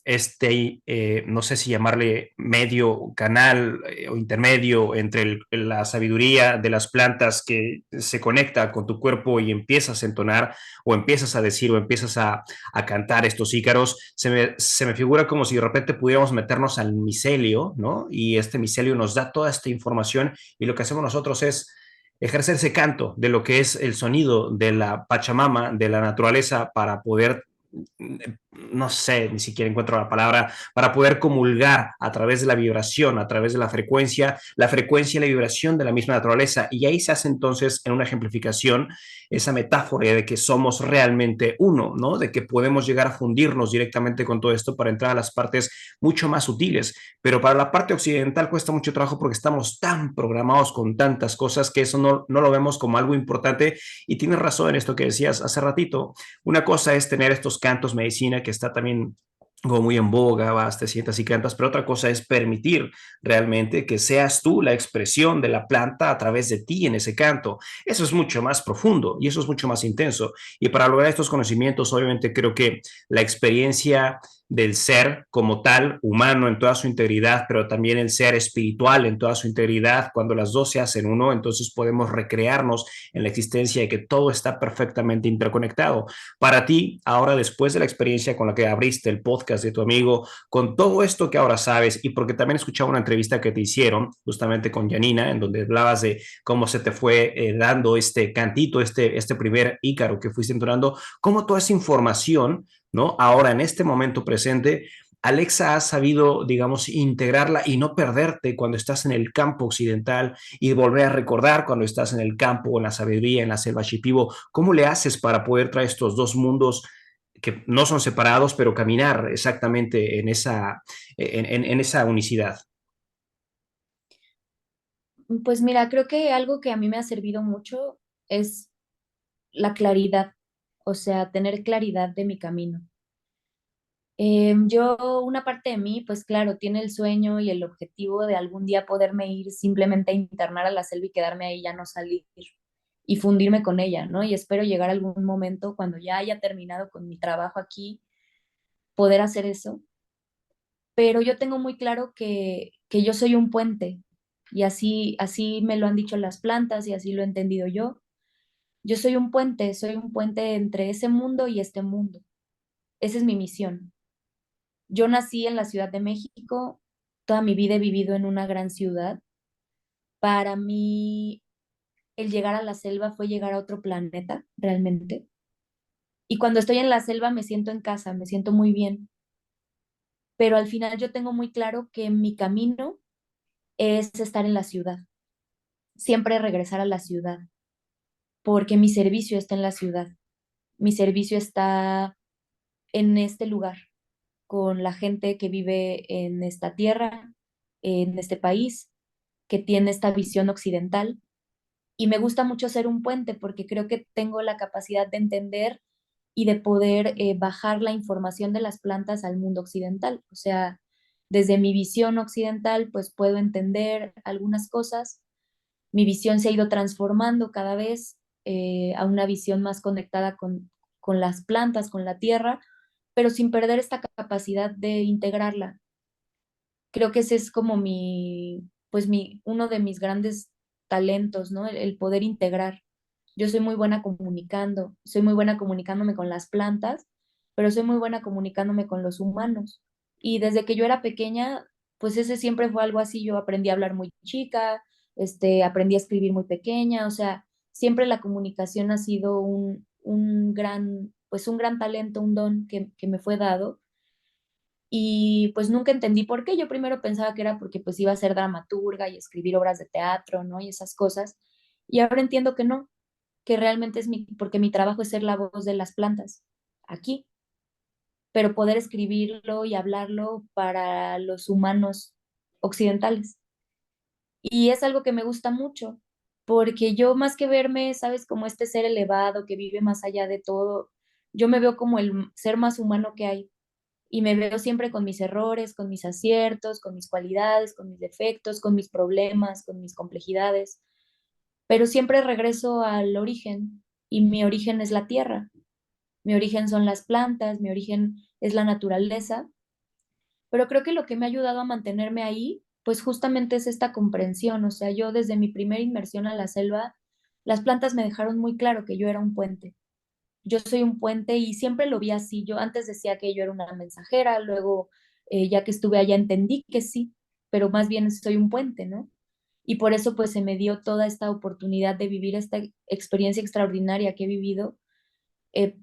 no sé si llamarle medio canal o intermedio entre la sabiduría de las plantas que se conecta con tu cuerpo y empiezas a entonar o empiezas a decir o empiezas a cantar estos ícaros, se me figura como si de repente pudiéramos meternos al micelio, ¿no? Y este micelio nos da toda esta información y lo que hacemos nosotros es ejercer ese canto de lo que es el sonido de la Pachamama, de la naturaleza, para poder, no sé, ni siquiera encuentro la palabra, para poder comulgar a través de la vibración, a través de la frecuencia y la vibración de la misma naturaleza. Y ahí se hace entonces, en una ejemplificación, esa metáfora de que somos realmente uno, ¿no? De que podemos llegar a fundirnos directamente con todo esto para entrar a las partes mucho más sutiles. Pero para la parte occidental cuesta mucho trabajo porque estamos tan programados con tantas cosas que eso no lo vemos como algo importante. Y tienes razón en esto que decías hace ratito. Una cosa es tener estos cantos medicina que está también como muy en boga, vas, te sientas y cantas, pero otra cosa es permitir realmente que seas tú la expresión de la planta a través de ti en ese canto. Eso es mucho más profundo y eso es mucho más intenso. Y para lograr estos conocimientos, obviamente creo que la experiencia del ser como tal, humano en toda su integridad, pero también el ser espiritual en toda su integridad, cuando las dos se hacen uno, entonces podemos recrearnos en la existencia de que todo está perfectamente interconectado. Para ti, ahora después de la experiencia con la que abriste el podcast de tu amigo, con todo esto que ahora sabes, y porque también escuchaba una entrevista que te hicieron justamente con Janina, en donde hablabas de cómo se te fue dando este cantito, este primer ícaro que fuiste entonando, cómo toda esa información, ¿no? Ahora, en este momento presente, Alexa ha sabido, digamos, integrarla y no perderte cuando estás en el campo occidental y volver a recordar cuando estás en el campo, en la sabiduría, en la selva Shipibo. ¿Cómo le haces para poder traer estos dos mundos que no son separados, pero caminar exactamente en esa unicidad? Pues mira, creo que algo que a mí me ha servido mucho es la claridad, o sea, tener claridad de mi camino. Yo, una parte de mí, pues claro, tiene el sueño y el objetivo de algún día poderme ir simplemente a internar a la selva y quedarme ahí, ya no salir y fundirme con ella, ¿no? Y espero llegar a algún momento cuando ya haya terminado con mi trabajo aquí, poder hacer eso. Pero yo tengo muy claro que yo soy un puente y así me lo han dicho las plantas y así lo he entendido yo. Yo soy un puente entre ese mundo y este mundo. Esa es mi misión. Yo nací en la Ciudad de México, toda mi vida he vivido en una gran ciudad. Para mí, el llegar a la selva fue llegar a otro planeta, realmente. Y cuando estoy en la selva me siento en casa, me siento muy bien. Pero al final yo tengo muy claro que mi camino es estar en la ciudad, siempre regresar a la ciudad, porque mi servicio está en la ciudad. Mi servicio está en este lugar, con la gente que vive en esta tierra, en este país, que tiene esta visión occidental. Y me gusta mucho ser un puente porque creo que tengo la capacidad de entender y de poder bajar la información de las plantas al mundo occidental. O sea, desde mi visión occidental, pues puedo entender algunas cosas. Mi visión se ha ido transformando cada vez a una visión más conectada con las plantas, con la tierra, pero sin perder esta capacidad de integrarla. Creo que ese es como uno de mis grandes talentos, ¿no? El poder integrar. Yo soy muy buena comunicando, soy muy buena comunicándome con las plantas, pero soy muy buena comunicándome con los humanos. Y desde que yo era pequeña, pues ese siempre fue algo así. Yo aprendí a hablar muy chica, aprendí a escribir muy pequeña, o sea, siempre la comunicación ha sido pues un gran talento, un don que me fue dado y pues nunca entendí por qué. Yo primero pensaba que era porque pues iba a ser dramaturga y escribir obras de teatro, ¿no? Y esas cosas. Y ahora entiendo que no, que realmente porque mi trabajo es ser la voz de las plantas aquí, pero poder escribirlo y hablarlo para los humanos occidentales. Y es algo que me gusta mucho, porque yo más que verme, sabes, como este ser elevado que vive más allá de todo, yo me veo como el ser más humano que hay y me veo siempre con mis errores, con mis aciertos, con mis cualidades, con mis defectos, con mis problemas, con mis complejidades, pero siempre regreso al origen y mi origen es la tierra, mi origen son las plantas, mi origen es la naturaleza, pero creo que lo que me ha ayudado a mantenerme ahí, pues justamente es esta comprensión, o sea, yo desde mi primera inmersión a la selva, las plantas me dejaron muy claro que yo era un puente. Yo soy un puente y siempre lo vi así. Yo antes decía que yo era una mensajera, luego ya que estuve allá entendí que sí, pero más bien soy un puente, ¿no? Y por eso pues se me dio toda esta oportunidad de vivir esta experiencia extraordinaria que he vivido,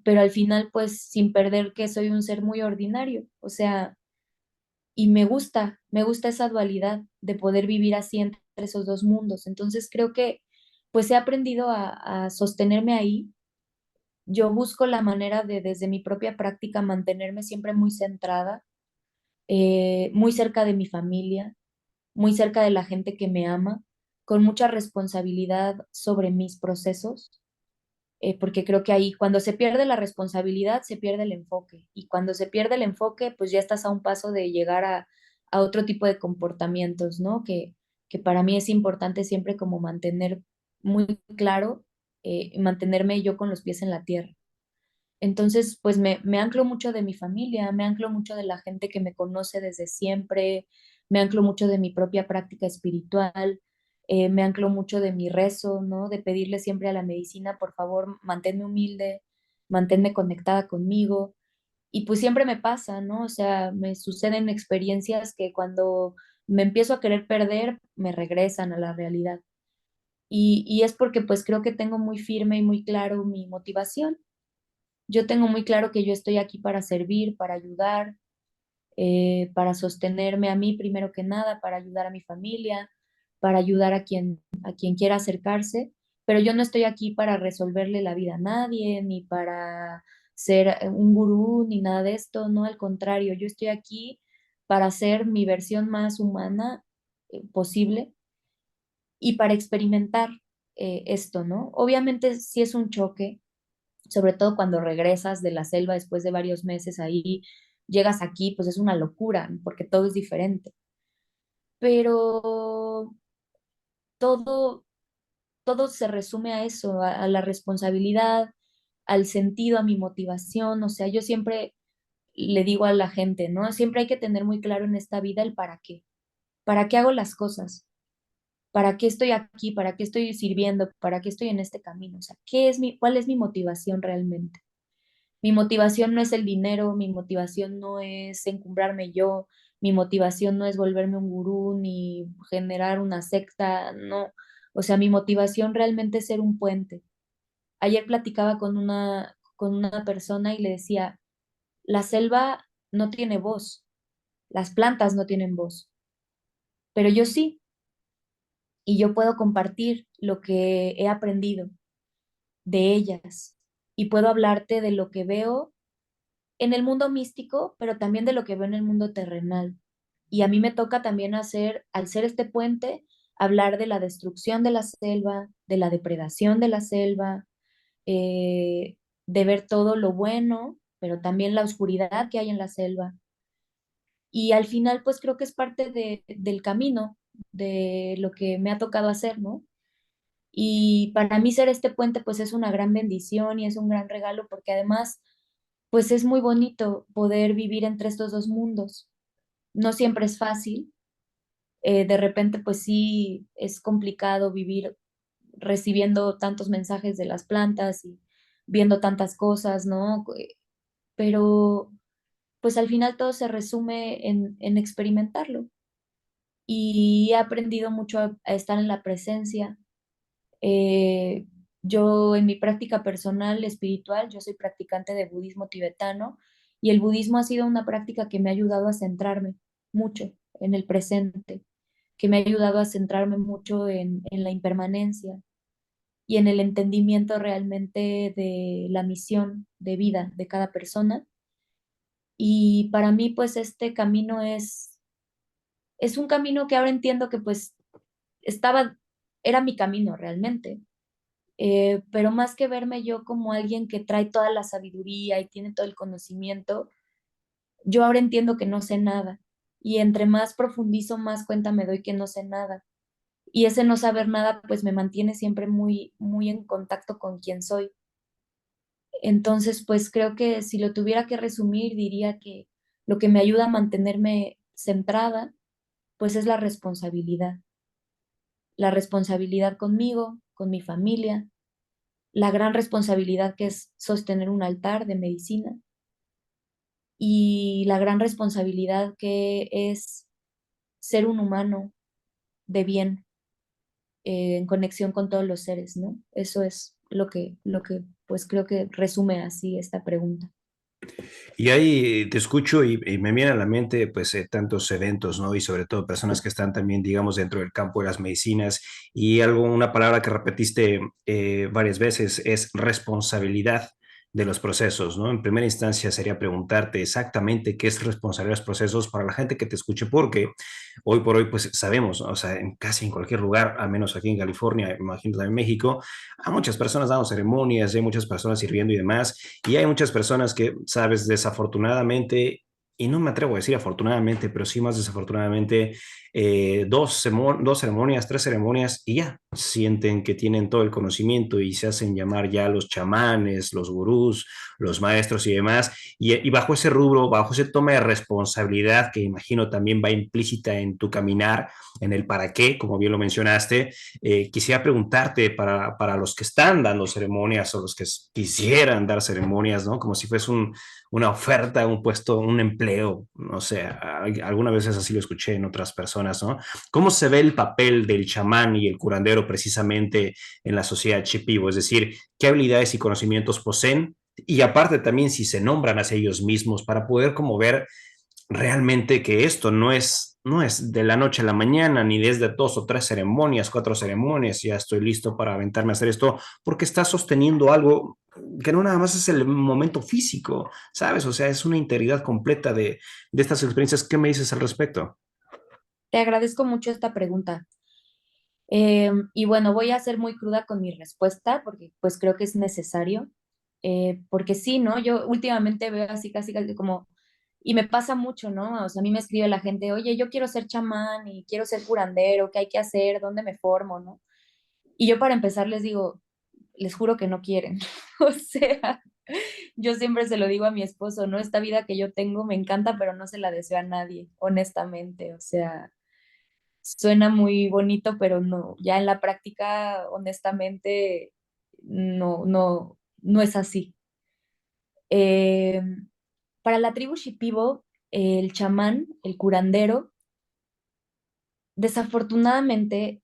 pero al final pues sin perder que soy un ser muy ordinario, o sea, y me gusta esa dualidad de poder vivir así entre esos dos mundos. Entonces creo que pues he aprendido a sostenerme ahí. Yo busco la manera de, desde mi propia práctica, mantenerme siempre muy centrada, muy cerca de mi familia, muy cerca de la gente que me ama, con mucha responsabilidad sobre mis procesos, porque creo que ahí cuando se pierde la responsabilidad, se pierde el enfoque. Y cuando se pierde el enfoque, pues ya estás a un paso de llegar a otro tipo de comportamientos, ¿no? Que para mí es importante siempre como mantener muy claro, mantenerme yo con los pies en la tierra. Entonces, pues me anclo mucho de mi familia, me anclo mucho de la gente que me conoce desde siempre, me anclo mucho de mi propia práctica espiritual, me anclo mucho de mi rezo, ¿no? De pedirle siempre a la medicina, por favor, manténme humilde, manténme conectada conmigo. Y pues siempre me pasa, ¿no? O sea, me suceden experiencias que cuando me empiezo a querer perder, me regresan a la realidad. Y es porque pues creo que tengo muy firme y muy claro mi motivación. Yo tengo muy claro que yo estoy aquí para servir, para ayudar, para sostenerme a mí primero que nada, para ayudar a mi familia, para ayudar a quien quiera acercarse, pero yo no estoy aquí para resolverle la vida a nadie, ni para ser un gurú, ni nada de esto, no, al contrario, yo estoy aquí para ser mi versión más humana posible y para experimentar esto, ¿no? Obviamente sí es un choque, sobre todo cuando regresas de la selva después de varios meses ahí, llegas aquí, pues es una locura, porque todo es diferente. Pero todo, todo se resume a eso, a la responsabilidad, al sentido, a mi motivación. O sea, yo siempre le digo a la gente, ¿no? Siempre hay que tener muy claro en esta vida el para qué. ¿Para qué hago las cosas? ¿Para qué estoy aquí? ¿Para qué estoy sirviendo? ¿Para qué estoy en este camino? O sea, cuál es mi motivación realmente? Mi motivación no es el dinero, mi motivación no es encumbrarme yo, mi motivación no es volverme un gurú ni generar una secta, no. O sea, mi motivación realmente es ser un puente. Ayer platicaba con una persona y le decía, la selva no tiene voz, las plantas no tienen voz, pero yo sí, y yo puedo compartir lo que he aprendido de ellas y puedo hablarte de lo que veo en el mundo místico, pero también de lo que veo en el mundo terrenal. Y a mí me toca también hacer, al ser este puente, hablar de la destrucción de la selva, de la depredación de la selva, eh, de ver todo lo bueno, pero también la oscuridad que hay en la selva. Y al final, pues creo que es parte del camino, de lo que me ha tocado hacer, ¿no? Y para mí ser este puente, pues es una gran bendición y es un gran regalo porque además pues es muy bonito poder vivir entre estos dos mundos. No siempre es fácil, de repente pues sí es complicado vivir recibiendo tantos mensajes de las plantas y viendo tantas cosas, ¿no? Pero pues al final todo se resume en experimentarlo. Y he aprendido mucho a estar en la presencia. Eh, yo en mi práctica personal espiritual, yo soy practicante de budismo tibetano y el budismo ha sido una práctica que me ha ayudado a centrarme mucho en el presente, que me ha ayudado a centrarme mucho en la impermanencia y en el entendimiento realmente de la misión de vida de cada persona. Y para mí, pues este camino es un camino que ahora entiendo que pues estaba, era mi camino realmente. Pero más que verme yo como alguien que trae toda la sabiduría y tiene todo el conocimiento, yo ahora entiendo que no sé nada. Y entre más profundizo, más cuenta me doy que no sé nada. Y ese no saber nada, pues me mantiene siempre muy, muy en contacto con quien soy. Entonces, pues creo que si lo tuviera que resumir, diría que lo que me ayuda a mantenerme centrada, pues es la responsabilidad conmigo, con mi familia, la gran responsabilidad que es sostener un altar de medicina y la gran responsabilidad que es ser un humano de bien en conexión con todos los seres, ¿no? Eso es lo que pues creo que resume así esta pregunta. Y ahí te escucho y me vienen a la mente pues tantos eventos, ¿no? Y sobre todo personas que están también, digamos, dentro del campo de las medicinas y algo, una palabra que repetiste varias veces es responsabilidad de los procesos, ¿no? En primera instancia sería preguntarte exactamente qué es responsabilidad de los procesos para la gente que te escuche, porque hoy por hoy pues sabemos, ¿no? O sea, en casi en cualquier lugar, al menos aquí en California, imagino también en México, hay muchas personas dando ceremonias, hay muchas personas sirviendo y demás, y hay muchas personas que, sabes, desafortunadamente, y no me atrevo a decir afortunadamente, pero sí más desafortunadamente, dos ceremonias, tres ceremonias, y ya sienten que tienen todo el conocimiento y se hacen llamar ya los chamanes, los gurús, los maestros y demás, y bajo ese rubro, bajo ese toma de responsabilidad que imagino también va implícita en tu caminar, en el para qué, como bien lo mencionaste, quisiera preguntarte para los que están dando ceremonias o los que quisieran dar ceremonias, ¿no? Como si fuese una oferta, un puesto, un empleo, no sé, algunas veces así lo escuché en otras personas, ¿no? ¿Cómo se ve el papel del chamán y el curandero precisamente en la sociedad Shipibo? Es decir, ¿qué habilidades y conocimientos poseen? Y aparte también si se nombran a ellos mismos para poder como ver realmente que esto no es de la noche a la mañana, ni desde 2 o 3 ceremonias, 4 ceremonias, ya estoy listo para aventarme a hacer esto, porque estás sosteniendo algo que no nada más es el momento físico, ¿sabes? O sea, es una integridad completa de estas experiencias. ¿Qué me dices al respecto? Te agradezco mucho esta pregunta. Y bueno, voy a ser muy cruda con mi respuesta porque pues creo que es necesario. Porque sí, ¿no? Yo últimamente veo así casi, casi como, y me pasa mucho, ¿no? O sea, a mí me escribe la gente, oye, yo quiero ser chamán y quiero ser curandero, ¿qué hay que hacer? ¿Dónde me formo? ¿No? Y yo para empezar les digo, les juro que no quieren. O sea, yo siempre se lo digo a mi esposo, ¿no? Esta vida que yo tengo me encanta, pero no se la deseo a nadie, honestamente. O sea, suena muy bonito, pero no, ya en la práctica, honestamente, no es así. Eh, para la tribu Shipibo, el chamán, el curandero, desafortunadamente,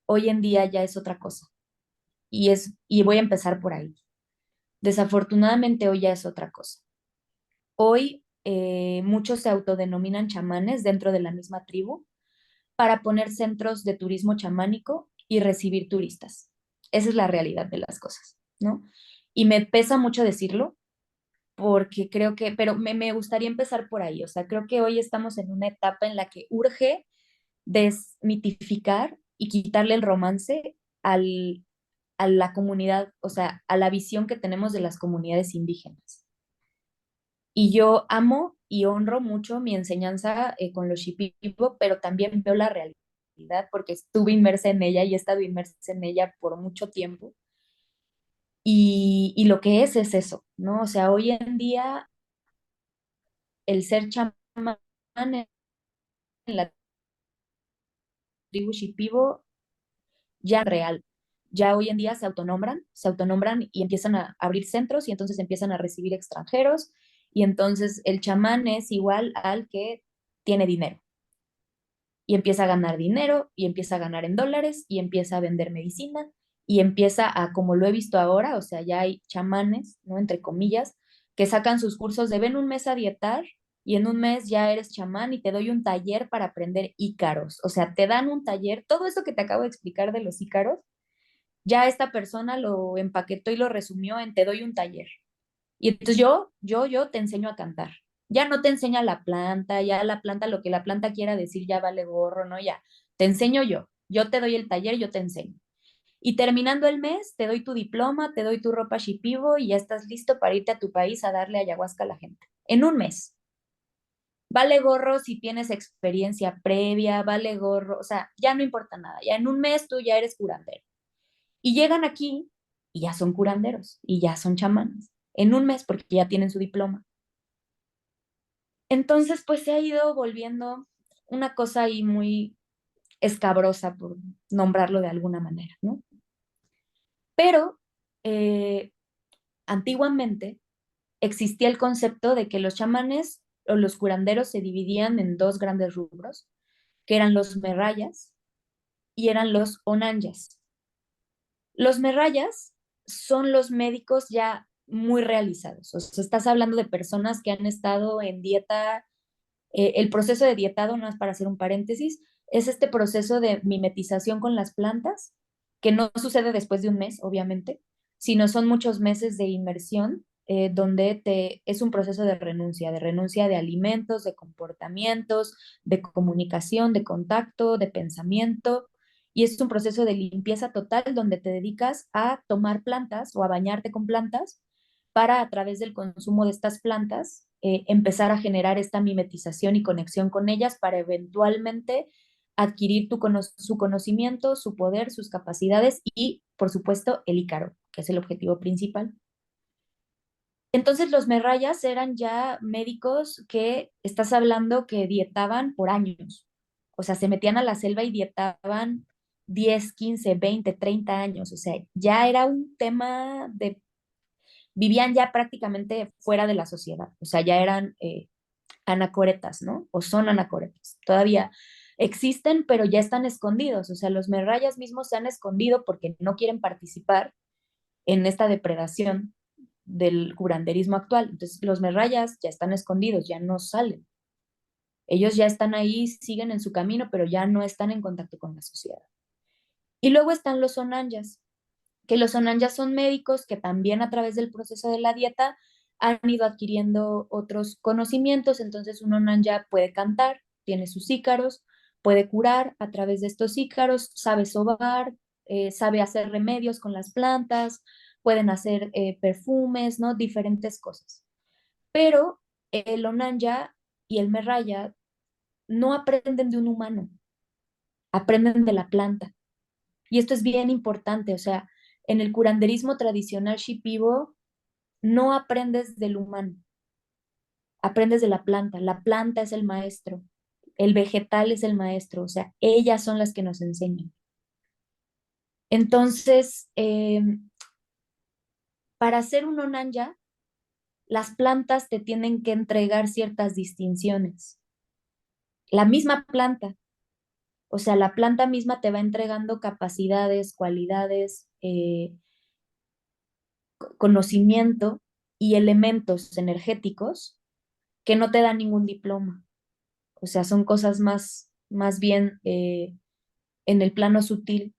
hoy en día ya es otra cosa. Y voy a empezar por ahí. Desafortunadamente, hoy ya es otra cosa. Hoy muchos se autodenominan chamanes dentro de la misma tribu para poner centros de turismo chamánico y recibir turistas. Esa es la realidad de las cosas, ¿no? Y me pesa mucho decirlo porque creo que, pero me gustaría empezar por ahí, o sea, creo que hoy estamos en una etapa en la que urge desmitificar y quitarle el romance al, a la comunidad, o sea, a la visión que tenemos de las comunidades indígenas. Y yo amo y honro mucho mi enseñanza con los Shipibo, pero también veo la realidad porque estuve inmersa en ella y he estado inmersa en ella por mucho tiempo. Y lo que es eso, ¿no? O sea, hoy en día el ser chamán en la tribu Shipibo ya es real. Ya hoy en día se autonombran y empiezan a abrir centros y entonces empiezan a recibir extranjeros y entonces el chamán es igual al que tiene dinero y empieza a ganar dinero y empieza a ganar en dólares y empieza a vender medicina y empieza a, como lo he visto ahora, o sea, ya hay chamanes, ¿no? Entre comillas, que sacan sus cursos de ven un mes a dietar y en un mes ya eres chamán y te doy un taller para aprender ícaros. O sea, te dan un taller, todo eso que te acabo de explicar de los ícaros, ya esta persona lo empaquetó y lo resumió en te doy un taller. Y entonces yo te enseño a cantar. Ya no te enseña la planta, ya la planta, lo que la planta quiera decir, ya vale gorro, ¿no? Ya, te enseño yo. Yo te doy el taller, yo te enseño. Y terminando el mes, te doy tu diploma, te doy tu ropa shipibo y ya estás listo para irte a tu país a darle ayahuasca a la gente. En un mes. Vale gorro si tienes experiencia previa, vale gorro, o sea, ya no importa nada. Ya en un mes tú ya eres curandero. Y llegan aquí y ya son curanderos y ya son chamanes. En un mes porque ya tienen su diploma. Entonces, pues se ha ido volviendo una cosa ahí muy escabrosa, por nombrarlo de alguna manera, ¿no? Pero eh, antiguamente existía el concepto de que los chamanes o los curanderos se dividían en dos grandes rubros, que eran los merrayas y eran los onanyas. Los merrayas son los médicos ya muy realizados, o sea, estás hablando de personas que han estado en dieta. El proceso de dietado, no es para hacer un paréntesis, es este proceso de mimetización con las plantas, que no sucede después de un mes, obviamente, sino son muchos meses de inmersión, es un proceso de renuncia de alimentos, de comportamientos, de comunicación, de contacto, de pensamiento, y es un proceso de limpieza total donde te dedicas a tomar plantas o a bañarte con plantas para a través del consumo de estas plantas empezar a generar esta mimetización y conexión con ellas para eventualmente adquirir su conocimiento, su poder, sus capacidades y, por supuesto, el ícaro, que es el objetivo principal. Entonces los merrayas eran ya médicos que estás hablando que dietaban por años. O sea, se metían a la selva y dietaban 10, 15, 20, 30 años. O sea, ya era un tema de vivían ya prácticamente fuera de la sociedad, o sea, ya eran anacoretas, ¿no? O son anacoretas. Todavía existen, pero ya están escondidos, o sea, los merrayas mismos se han escondido porque no quieren participar en esta depredación del curanderismo actual. Entonces, los merrayas ya están escondidos, ya no salen. Ellos ya están ahí, siguen en su camino, pero ya no están en contacto con la sociedad. Y luego están los onanyas, que los onanyas son médicos que también a través del proceso de la dieta han ido adquiriendo otros conocimientos. Entonces un onanya puede cantar, tiene sus ícaros, puede curar a través de estos ícaros, sabe sobar, sabe hacer remedios con las plantas, pueden hacer perfumes, ¿no? Diferentes cosas. Pero el onanya y el merraya no aprenden de un humano, aprenden de la planta. Y esto es bien importante, o sea, en el curanderismo tradicional shipibo no aprendes del humano, aprendes de la planta es el maestro, el vegetal es el maestro, o sea, ellas son las que nos enseñan. Entonces, para hacer un onanya, las plantas te tienen que entregar ciertas distinciones. La misma planta, o sea, la planta misma te va entregando capacidades, cualidades, conocimiento y elementos energéticos que no te dan ningún diploma. O sea, son cosas más bien en el plano sutil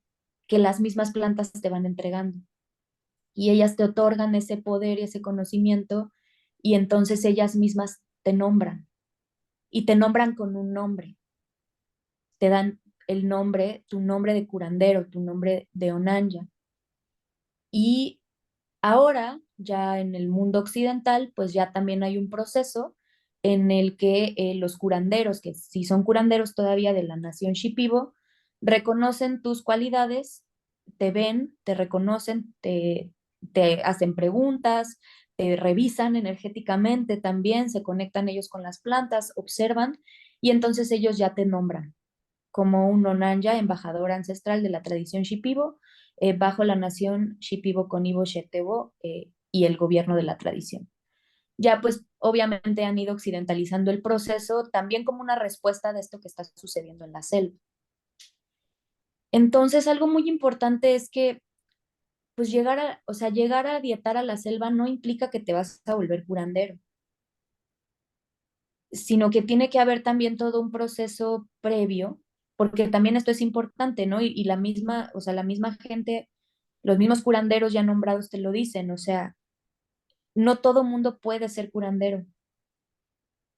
que las mismas plantas te van entregando. Y ellas te otorgan ese poder y ese conocimiento y entonces ellas mismas te nombran y te nombran con un nombre. Te dan el nombre, tu nombre de curandero, tu nombre de onanya. Y ahora, ya en el mundo occidental, pues ya también hay un proceso en el que los curanderos, que si son curanderos todavía de la nación Shipibo, reconocen tus cualidades, te ven, te reconocen, te hacen preguntas, te revisan energéticamente también, se conectan ellos con las plantas, observan y entonces ellos ya te nombran como un Onanya, embajador ancestral de la tradición Shipibo, bajo la nación Shipibo Conibo Shetebo y el gobierno de la tradición. Ya pues obviamente han ido occidentalizando el proceso también como una respuesta de esto que está sucediendo en la selva. Entonces algo muy importante es que pues o sea, llegar a dietar a la selva no implica que te vas a volver curandero, sino que tiene que haber también todo un proceso previo, porque también esto es importante, ¿no? Y la misma, o sea, la misma gente, los mismos curanderos ya nombrados te lo dicen, o sea, no todo mundo puede ser curandero,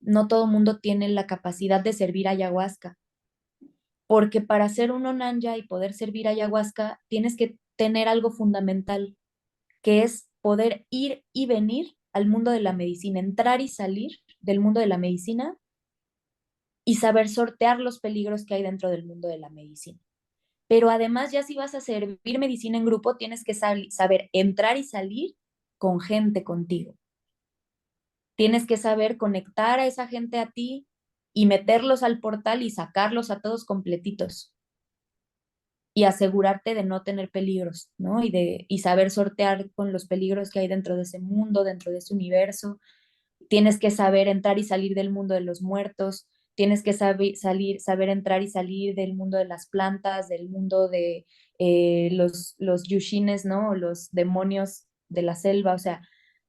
no todo mundo tiene la capacidad de servir ayahuasca, porque para ser un onanya y poder servir ayahuasca tienes que tener algo fundamental, que es poder ir y venir al mundo de la medicina, entrar y salir del mundo de la medicina y saber sortear los peligros que hay dentro del mundo de la medicina. Pero además, ya si vas a servir medicina en grupo, tienes que saber entrar y salir con gente contigo. Tienes que saber conectar a esa gente a ti y meterlos al portal y sacarlos a todos completitos y asegurarte de no tener peligros, ¿no? Y saber sortear con los peligros que hay dentro de ese mundo, dentro de ese universo. Tienes que saber entrar y salir del mundo de los muertos, tienes que saber entrar y salir del mundo de las plantas, del mundo de los yushines, ¿no? Los demonios de la selva, o sea,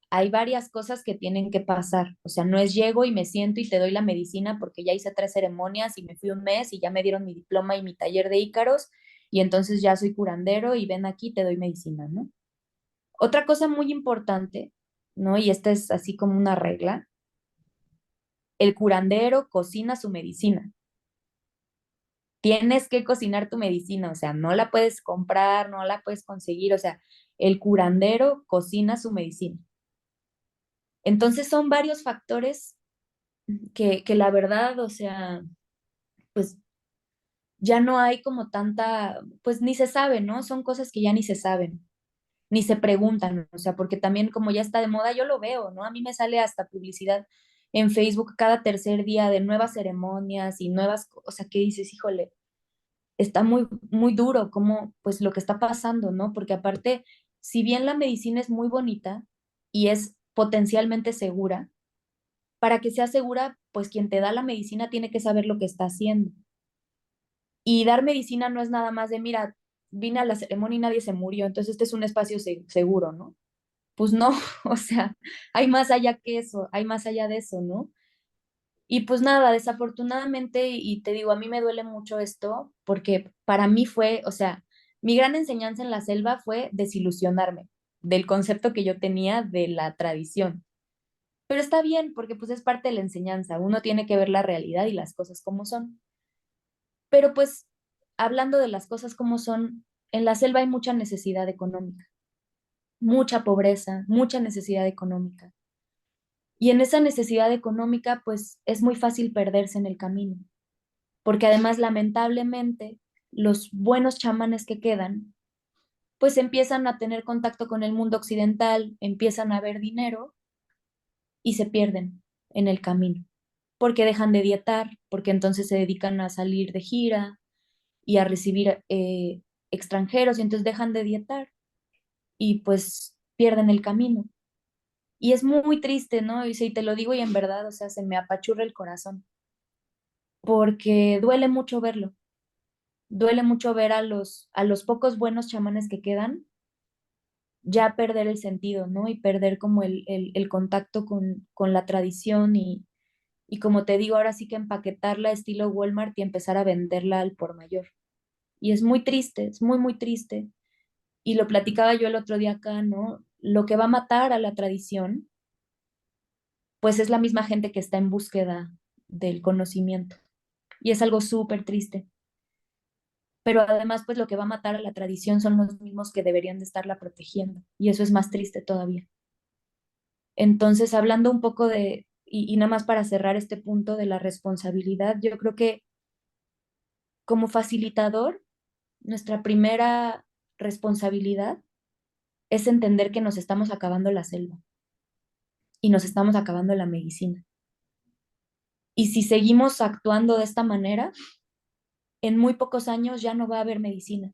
hay varias cosas que tienen que pasar, o sea, no es llego y me siento y te doy la medicina porque ya hice 3 ceremonias y me fui un mes y ya me dieron mi diploma y mi taller de ícaros y entonces ya soy curandero y ven aquí, te doy medicina, ¿no? Otra cosa muy importante, ¿no? Y esta es así como una regla, el curandero cocina su medicina. Tienes que cocinar tu medicina, o sea, no la puedes comprar, no la puedes conseguir, o sea, el curandero cocina su medicina. Entonces son varios factores que la verdad, o sea, pues ya no hay como tanta, pues ni se sabe, ¿no? Son cosas que ya ni se saben, ni se preguntan, o sea, porque también como ya está de moda, yo lo veo, ¿no? A mí me sale hasta publicidad en Facebook cada tercer día de nuevas ceremonias y nuevas, o sea, ¿qué dices? Híjole, está muy duro como, pues lo que está pasando, ¿no? Porque aparte, si bien la medicina es muy bonita y es potencialmente segura, para que sea segura, pues quien te da la medicina tiene que saber lo que está haciendo. Y dar medicina no es nada más de, mira, vine a la ceremonia y nadie se murió, entonces este es un espacio seguro, ¿no? Pues no, o sea, hay más allá que eso, hay más allá de eso, ¿no? Y pues nada, desafortunadamente, y te digo, a mí me duele mucho esto, porque para mí fue, o sea, mi gran enseñanza en la selva fue desilusionarme del concepto que yo tenía de la tradición. Pero está bien, porque pues es parte de la enseñanza, uno tiene que ver la realidad y las cosas como son. Pero pues, hablando de las cosas como son, en la selva hay mucha necesidad económica, mucha pobreza, mucha necesidad económica. Y en esa necesidad económica, pues es muy fácil perderse en el camino, porque además, lamentablemente, los buenos chamanes que quedan, pues empiezan a tener contacto con el mundo occidental, empiezan a ver dinero y se pierden en el camino, porque dejan de dietar, porque entonces se dedican a salir de gira y a recibir extranjeros y entonces dejan de dietar y pues pierden el camino. Y es muy triste, ¿no? Y si te lo digo y en verdad, o sea, se me apachurra el corazón, porque duele mucho ver a los pocos buenos chamanes que quedan ya perder el sentido, ¿no? Y perder como el contacto con la tradición y como te digo, ahora sí que empaquetarla estilo Walmart y empezar a venderla al por mayor. Y es muy triste, es muy, muy triste. Y lo platicaba yo el otro día acá, ¿no? Lo que va a matar a la tradición, pues es la misma gente que está en búsqueda del conocimiento. Y es algo súper triste. Pero además, pues lo que va a matar a la tradición son los mismos que deberían de estarla protegiendo. Y eso es más triste todavía. Entonces, hablando un poco y nada más para cerrar este punto de la responsabilidad, yo creo que como facilitador, nuestra primera responsabilidad es entender que nos estamos acabando la selva y nos estamos acabando la medicina. Y si seguimos actuando de esta manera, en muy pocos años ya no va a haber medicina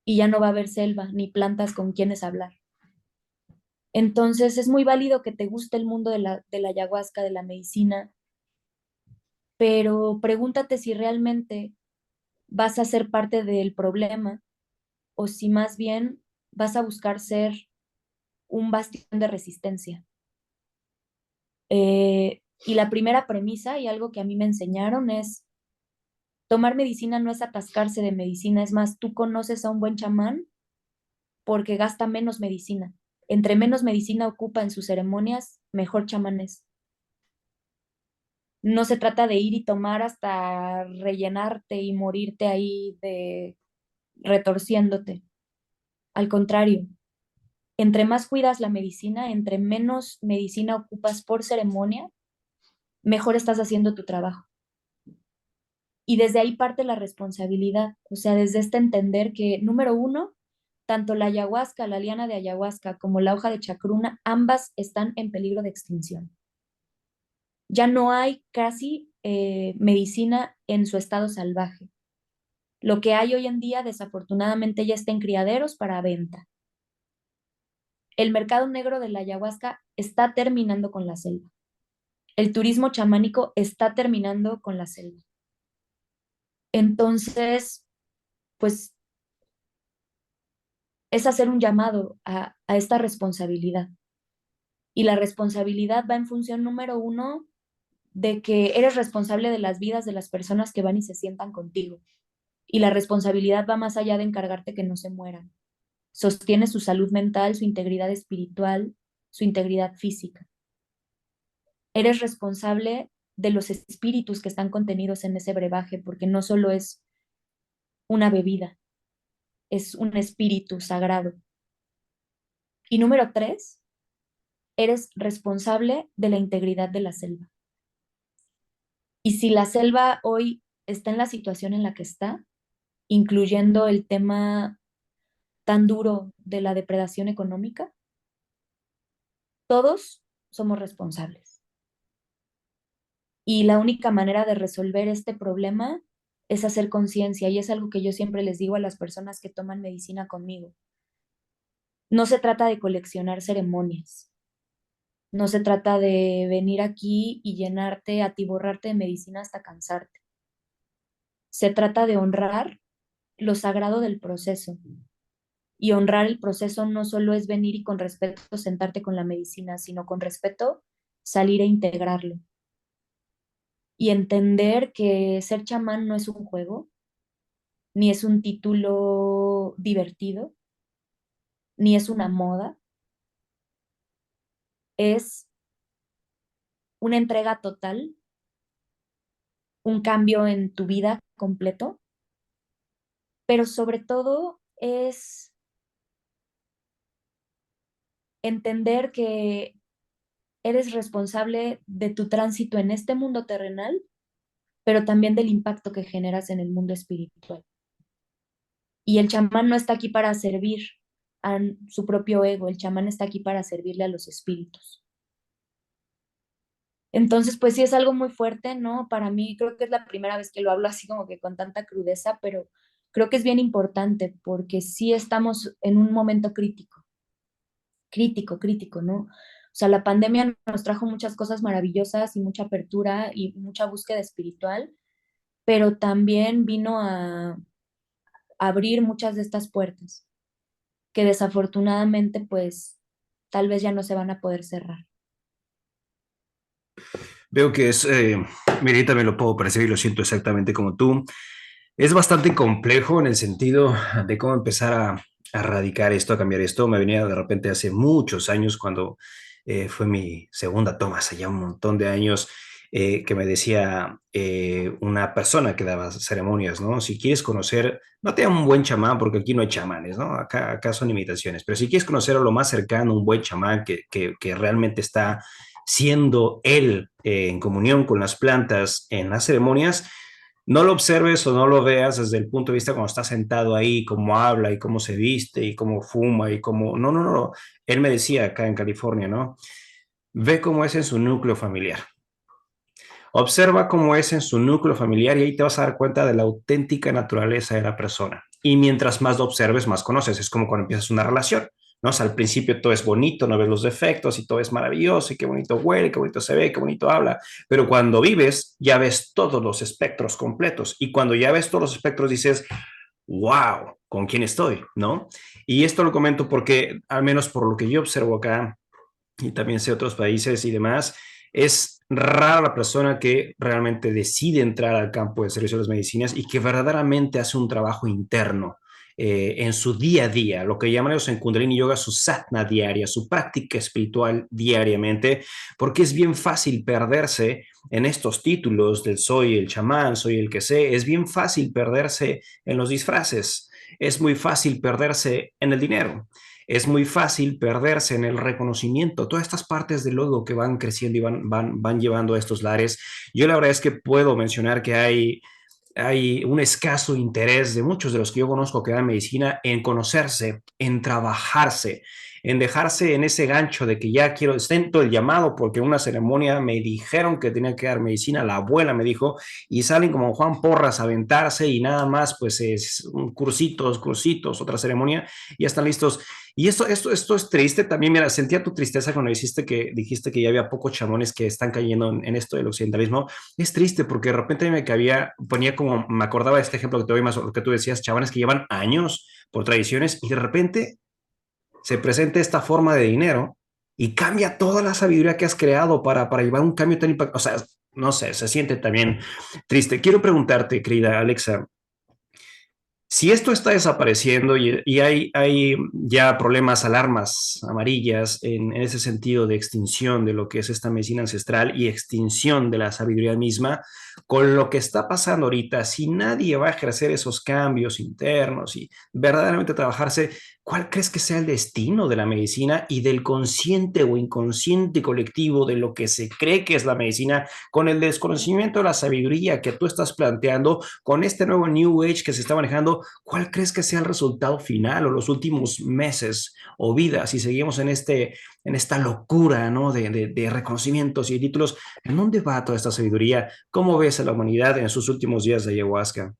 y ya no va a haber selva ni plantas con quienes hablar. Entonces es muy válido que te guste el mundo de la ayahuasca, de la medicina, pero pregúntate si realmente vas a ser parte del problema o si más bien vas a buscar ser un bastión de resistencia. Y la primera premisa y algo que a mí me enseñaron es, tomar medicina no es atascarse de medicina, es más, tú conoces a un buen chamán porque gasta menos medicina. Entre menos medicina ocupa en sus ceremonias, mejor chamán es. No se trata de ir y tomar hasta rellenarte y morirte ahí de retorciéndote. Al contrario, entre más cuidas la medicina, entre menos medicina ocupas por ceremonia, mejor estás haciendo tu trabajo. Y desde ahí parte la responsabilidad, o sea, desde este entender que, número uno, tanto la ayahuasca, la liana de ayahuasca, como la hoja de chacruna, ambas están en peligro de extinción. Ya no hay casi medicina en su estado salvaje. Lo que hay hoy en día, desafortunadamente, ya está en criaderos para venta. El mercado negro de la ayahuasca está terminando con la selva. El turismo chamánico está terminando con la selva. Entonces, pues es hacer un llamado a esta responsabilidad. Y la responsabilidad va en función número uno de que eres responsable de las vidas de las personas que van y se sientan contigo. Y la responsabilidad va más allá de encargarte que no se mueran. Sostiene su salud mental, su integridad espiritual, su integridad física. Eres responsable de los espíritus que están contenidos en ese brebaje, porque no solo es una bebida, es un espíritu sagrado. Y número tres, eres responsable de la integridad de la selva. Y si la selva hoy está en la situación en la que está, incluyendo el tema tan duro de la depredación económica, todos somos responsables. Y la única manera de resolver este problema es hacer conciencia, y es algo que yo siempre les digo a las personas que toman medicina conmigo. No se trata de coleccionar ceremonias, no se trata de venir aquí y llenarte, atiborrarte de medicina hasta cansarte. Se trata de honrar lo sagrado del proceso. Y honrar el proceso no solo es venir y con respeto sentarte con la medicina, sino con respeto salir e integrarlo. y entender que ser chamán no es un juego, ni es un título divertido, ni es una moda, es una entrega total, un cambio en tu vida completo, pero sobre todo es entender que eres responsable de tu tránsito en este mundo terrenal, pero también del impacto que generas en el mundo espiritual. Y el chamán no está aquí para servir a su propio ego, el chamán está aquí para servirle a los espíritus. Entonces, pues sí es algo muy fuerte, ¿no? Para mí creo que es la primera vez que lo hablo así como que con tanta crudeza, pero creo que es bien importante porque sí estamos en un momento crítico, crítico, ¿no? O sea, la pandemia nos trajo muchas cosas maravillosas y mucha apertura y mucha búsqueda espiritual, pero también vino a abrir muchas de estas puertas que desafortunadamente pues tal vez ya no se van a poder cerrar. Veo que es, mira, yo también lo puedo percibir y lo siento exactamente como tú. Es bastante complejo en el sentido de cómo empezar a erradicar esto, a cambiar esto. Me venía de repente hace muchos años cuando fue mi segunda toma, hace ya un montón de años, que me decía una persona que daba ceremonias, ¿no? Si quieres conocer, no te un buen chamán, porque aquí no hay chamanes, ¿no? Acá son imitaciones, pero si quieres conocer a lo más cercano, un buen chamán que realmente está siendo él en comunión con las plantas en las ceremonias, no lo observes o no lo veas desde el punto de vista cuando está sentado ahí, cómo habla y cómo se viste y cómo fuma y cómo... No, no, no. Él me decía acá en California, ¿no? Ve cómo es en su núcleo familiar. Observa cómo es en su núcleo familiar y ahí te vas a dar cuenta de la auténtica naturaleza de la persona. Y mientras más lo observes, más conoces. Es como cuando empiezas una relación, ¿no? O sea, al principio todo es bonito, no ves los defectos y todo es maravilloso y qué bonito huele, qué bonito se ve, qué bonito habla. Pero cuando vives, ya ves todos los espectros completos. Y cuando ya ves todos los espectros, dices, wow, ¿con quién estoy? ¿No? Y esto lo comento porque, al menos por lo que yo observo acá, y también sé otros países y demás, es rara la persona que realmente decide entrar al campo de servicio de las medicinas y que verdaderamente hace un trabajo interno en su día a día, lo que llaman ellos en Kundalini Yoga su sadhana diaria, su práctica espiritual diariamente, porque es bien fácil perderse en estos títulos del soy el chamán, soy el que sé, es bien fácil perderse en los disfraces, es muy fácil perderse en el dinero. Es muy fácil perderse en el reconocimiento, todas estas partes del logo que van creciendo y van llevando a estos lares. Yo la verdad es que puedo mencionar que hay un escaso interés de muchos de los que yo conozco que dan medicina en conocerse, en trabajarse, en dejarse en ese gancho de que ya quiero, siento el llamado porque en una ceremonia me dijeron que tenía que dar medicina, la abuela me dijo, y salen como Juan Porras a aventarse y nada más, pues es cursitos, otra ceremonia, y ya están listos. Y esto es triste también. Mira, sentía tu tristeza cuando dijiste que ya había pocos chamones que están cayendo en esto del occidentalismo. Es triste porque de repente me cabía, ponía como, me acordaba de este ejemplo que te doy más, lo que tú decías, chavanes que llevan años por tradiciones y de repente se presenta esta forma de dinero y cambia toda la sabiduría que has creado para llevar un cambio tan impactante. O sea, no sé, se siente también triste. Quiero preguntarte, querida Alexa, si esto está desapareciendo y hay ya problemas, alarmas amarillas en ese sentido de extinción de lo que es esta medicina ancestral y extinción de la sabiduría misma, con lo que está pasando ahorita, si nadie va a ejercer esos cambios internos y verdaderamente trabajarse, ¿cuál crees que sea el destino de la medicina y del consciente o inconsciente colectivo de lo que se cree que es la medicina con el desconocimiento de la sabiduría que tú estás planteando, con este nuevo New Age que se está manejando? ¿Cuál crees que sea el resultado final o los últimos meses o vidas si seguimos en esta locura, ¿no? de reconocimientos y títulos? ¿En dónde va toda esta sabiduría? ¿Cómo ves a la humanidad en sus últimos días de ayahuasca?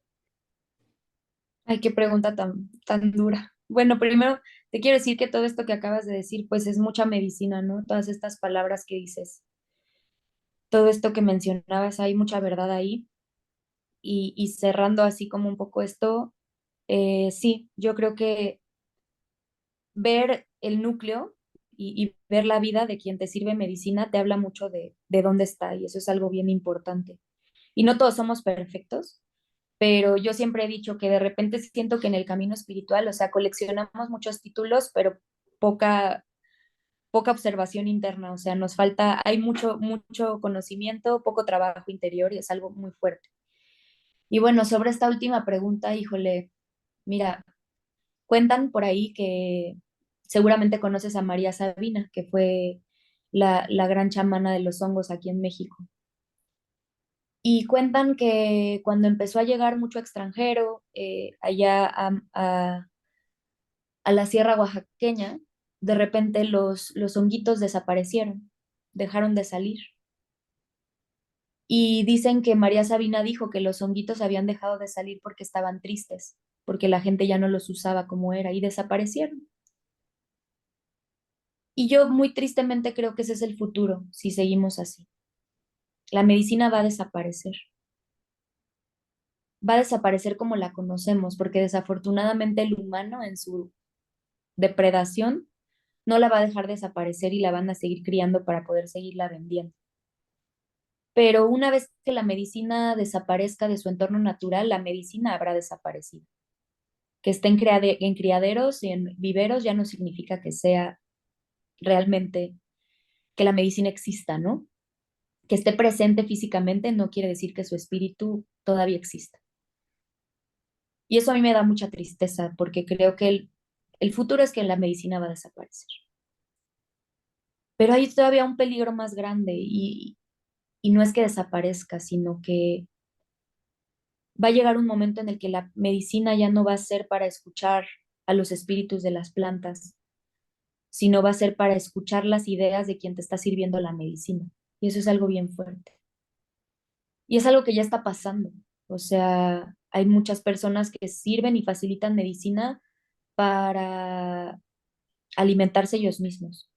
Ay, qué pregunta tan dura. Bueno, primero te quiero decir que todo esto que acabas de decir, pues es mucha medicina, ¿no? Todas estas palabras que dices, todo esto que mencionabas, hay mucha verdad ahí. Y cerrando así como un poco esto, sí, yo creo que ver el núcleo y ver la vida de quien te sirve medicina te habla mucho de dónde está y eso es algo bien importante. y no todos somos perfectos, pero yo siempre he dicho que de repente siento que en el camino espiritual, o sea, coleccionamos muchos títulos, pero poca, poca observación interna, o sea, nos falta, hay mucho, mucho conocimiento, poco trabajo interior y es algo muy fuerte. Y bueno, sobre esta última pregunta, híjole, mira, cuentan por ahí que seguramente conoces a María Sabina, que fue la gran chamana de los hongos aquí en México. Y cuentan que cuando empezó a llegar mucho extranjero allá a la sierra oaxaqueña, de repente los honguitos desaparecieron, dejaron de salir. Y dicen que María Sabina dijo que los honguitos habían dejado de salir porque estaban tristes, porque la gente ya no los usaba como era y desaparecieron. Y yo muy tristemente creo que ese es el futuro si seguimos así. La medicina va a desaparecer. Va a desaparecer como la conocemos, porque desafortunadamente el humano en su depredación no la va a dejar desaparecer y la van a seguir criando para poder seguirla vendiendo. Pero una vez que la medicina desaparezca de su entorno natural, la medicina habrá desaparecido. Que esté en criaderos y en viveros ya no significa que sea realmente que la medicina exista, ¿no? Que esté presente físicamente no quiere decir que su espíritu todavía exista. Y eso a mí me da mucha tristeza porque creo que el futuro es que la medicina va a desaparecer. Pero hay todavía un peligro más grande y no es que desaparezca, sino que va a llegar un momento en el que la medicina ya no va a ser para escuchar a los espíritus de las plantas, sino va a ser para escuchar las ideas de quien te está sirviendo la medicina. Y eso es algo bien fuerte. Y es algo que ya está pasando. O sea, hay muchas personas que sirven y facilitan medicina para alimentarse ellos mismos.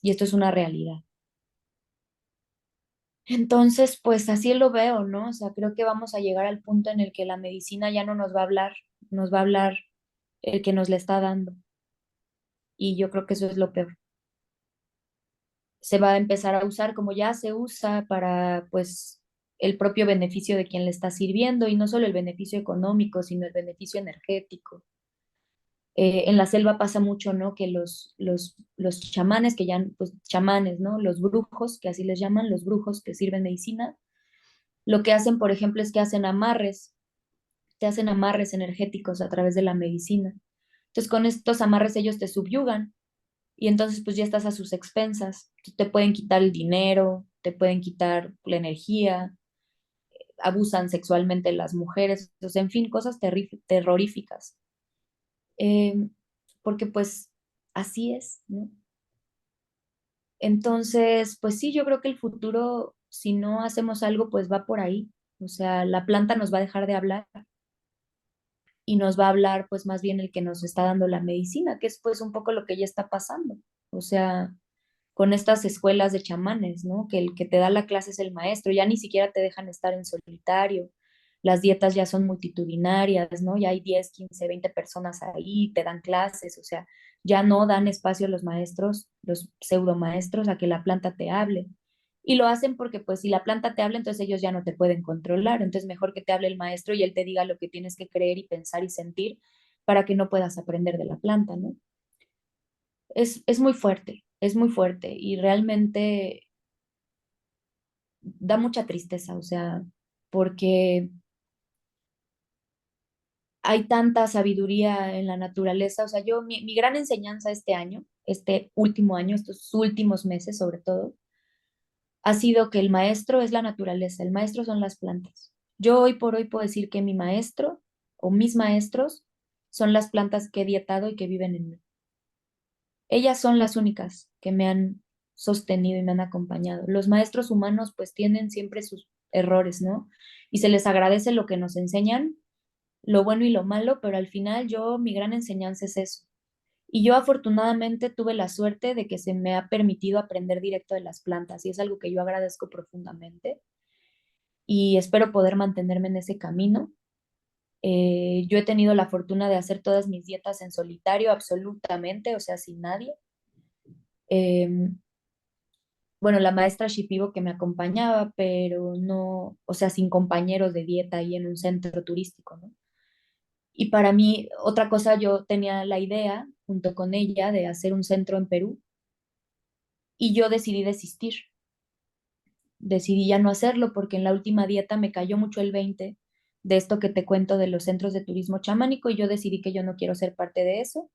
Y esto es una realidad. Entonces, pues así lo veo, ¿no? O sea, creo que vamos a llegar al punto en el que la medicina ya no nos va a hablar el que nos la está dando. Y yo creo que eso es lo peor. Se va a empezar a usar como ya se usa para, pues, el propio beneficio de quien le está sirviendo y no solo el beneficio económico, sino el beneficio energético. En la selva pasa mucho, ¿no? Que los chamanes, que ya, pues chamanes, ¿no? Los brujos, que así les llaman, los brujos que sirven medicina, lo que hacen, por ejemplo, es que hacen amarres, te hacen amarres energéticos a través de la medicina. Entonces, con estos amarres ellos te subyugan y entonces pues ya estás a sus expensas. Te pueden quitar el dinero, te pueden quitar la energía, abusan sexualmente de las mujeres, o sea, en fin, cosas terroríficas. Eh, Porque pues así es, ¿no? Entonces, pues sí, yo creo que el futuro, si no hacemos algo, pues va por ahí. O sea, la planta nos va a dejar de hablar y nos va a hablar pues más bien el que nos está dando la medicina, que es pues un poco lo que ya está pasando. O sea, con estas escuelas de chamanes, ¿no? Que el que te da la clase es el maestro, ya ni siquiera te dejan estar en solitario. Las dietas ya son multitudinarias, ¿no? Ya hay 10 15 20 personas ahí, te dan clases, o sea, ya no dan espacio a los maestros, los pseudo maestros, a que la planta te hable. Y lo hacen porque, pues, si la planta te habla, entonces ellos ya no te pueden controlar. Entonces, mejor que te hable el maestro y él te diga lo que tienes que creer y pensar y sentir para que no puedas aprender de la planta, ¿no? Es muy fuerte y realmente da mucha tristeza, o sea, porque hay tanta sabiduría en la naturaleza, o sea, mi gran enseñanza este año, este último año, estos últimos meses sobre todo, ha sido que el maestro es la naturaleza, el maestro son las plantas. Yo hoy por hoy puedo decir que mi maestro o mis maestros son las plantas que he dietado y que viven en mí. Ellas son las únicas que me han sostenido y me han acompañado. Los maestros humanos pues tienen siempre sus errores, ¿no? Y se les agradece lo que nos enseñan, lo bueno y lo malo, pero al final mi gran enseñanza es eso. Y yo afortunadamente tuve la suerte de que se me ha permitido aprender directo de las plantas y es algo que yo agradezco profundamente y espero poder mantenerme en ese camino. Yo he tenido la fortuna de hacer todas mis dietas en solitario, absolutamente, o sea, sin nadie. Em, bueno, la maestra Shipibo que me acompañaba, pero no, o sea, sin compañeros de dieta ahí en un centro turístico, ¿no? Y para mí, otra cosa, yo tenía la idea, junto con ella, de hacer un centro en Perú y yo decidí desistir. Decidí ya no hacerlo porque en la última dieta me cayó mucho el 20 de esto que te cuento de los centros de turismo chamánico y yo decidí que yo no quiero ser parte de eso.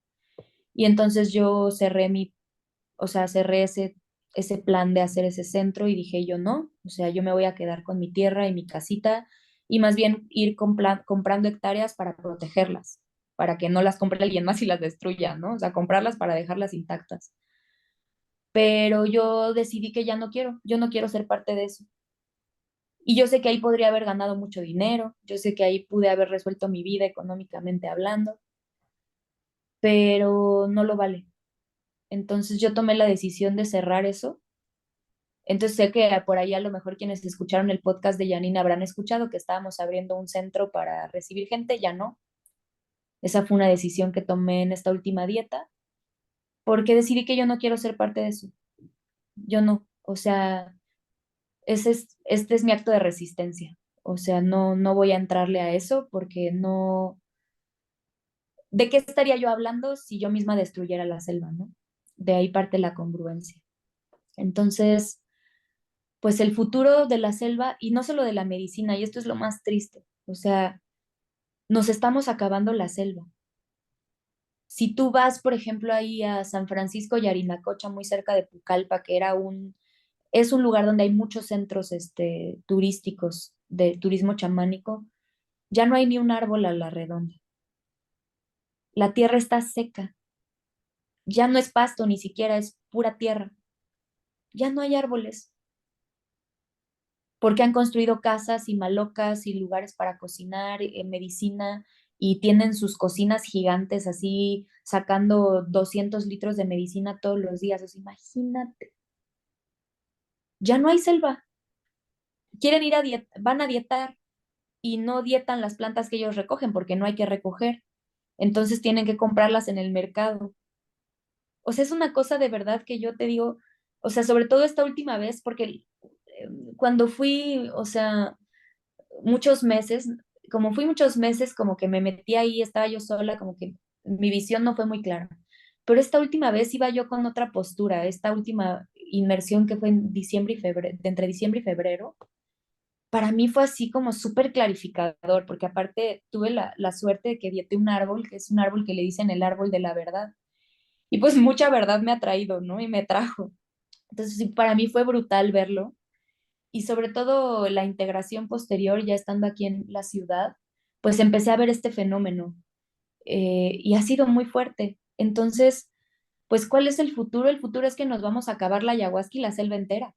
Y entonces yo cerré o sea, cerré ese plan de hacer ese centro y dije yo no, o sea, yo me voy a quedar con mi tierra y mi casita y más bien ir comprando hectáreas para protegerlas, para que no las compre alguien más y las destruya, ¿no? O sea, comprarlas para dejarlas intactas. Pero yo decidí que ya no quiero, yo no quiero ser parte de eso. Y yo sé que ahí podría haber ganado mucho dinero, yo sé que ahí pude haber resuelto mi vida económicamente hablando, pero no lo vale. Entonces yo tomé la decisión de cerrar eso. Entonces sé que por ahí a lo mejor quienes escucharon el podcast de Janine habrán escuchado que estábamos abriendo un centro para recibir gente, ya no. Esa fue una decisión que tomé en esta última dieta, porque decidí que yo no quiero ser parte de eso. Yo no. O sea, este es mi acto de resistencia. O sea, no voy a entrarle a eso porque no. ¿De qué estaría yo hablando si yo misma destruyera la selva, no? De ahí parte la congruencia. Entonces, pues el futuro de la selva, y no solo de la medicina, y esto es lo más triste, o sea, nos estamos acabando la selva. Si tú vas, por ejemplo, ahí a San Francisco y Arinacocha, muy cerca de Pucallpa, que es un lugar donde hay muchos centros turísticos de turismo chamánico, ya no hay ni un árbol a la redonda. La tierra está seca, ya no es pasto, ni siquiera es pura tierra, ya no hay árboles, porque han construido casas y malocas y lugares para cocinar, medicina, y tienen sus cocinas gigantes así, sacando 200 litros de medicina todos los días. O sea, imagínate, ya no hay selva. Quieren ir a van a dietar y no dietan las plantas que ellos recogen porque no hay que recoger. Entonces tienen que comprarlas en el mercado. O sea, es una cosa de verdad que yo te digo, o sea, sobre todo esta última vez, porque cuando fui, o sea, muchos meses, como fui muchos meses, como que me metí ahí, estaba yo sola, como que mi visión no fue muy clara. Pero esta última vez iba yo con otra postura, esta última inmersión que fue en diciembre y febrero, entre diciembre y febrero, para mí fue así como súper clarificador, porque aparte tuve la suerte de que dieté un árbol, que es un árbol que le dicen el árbol de la verdad. Y pues mucha verdad me ha traído, ¿no? Y me trajo. Entonces, sí, para mí fue brutal verlo y sobre todo la integración posterior, ya estando aquí en la ciudad, pues empecé a ver este fenómeno y ha sido muy fuerte. Entonces, pues, ¿cuál es el futuro? El futuro es que nos vamos a acabar la ayahuasca y la selva entera.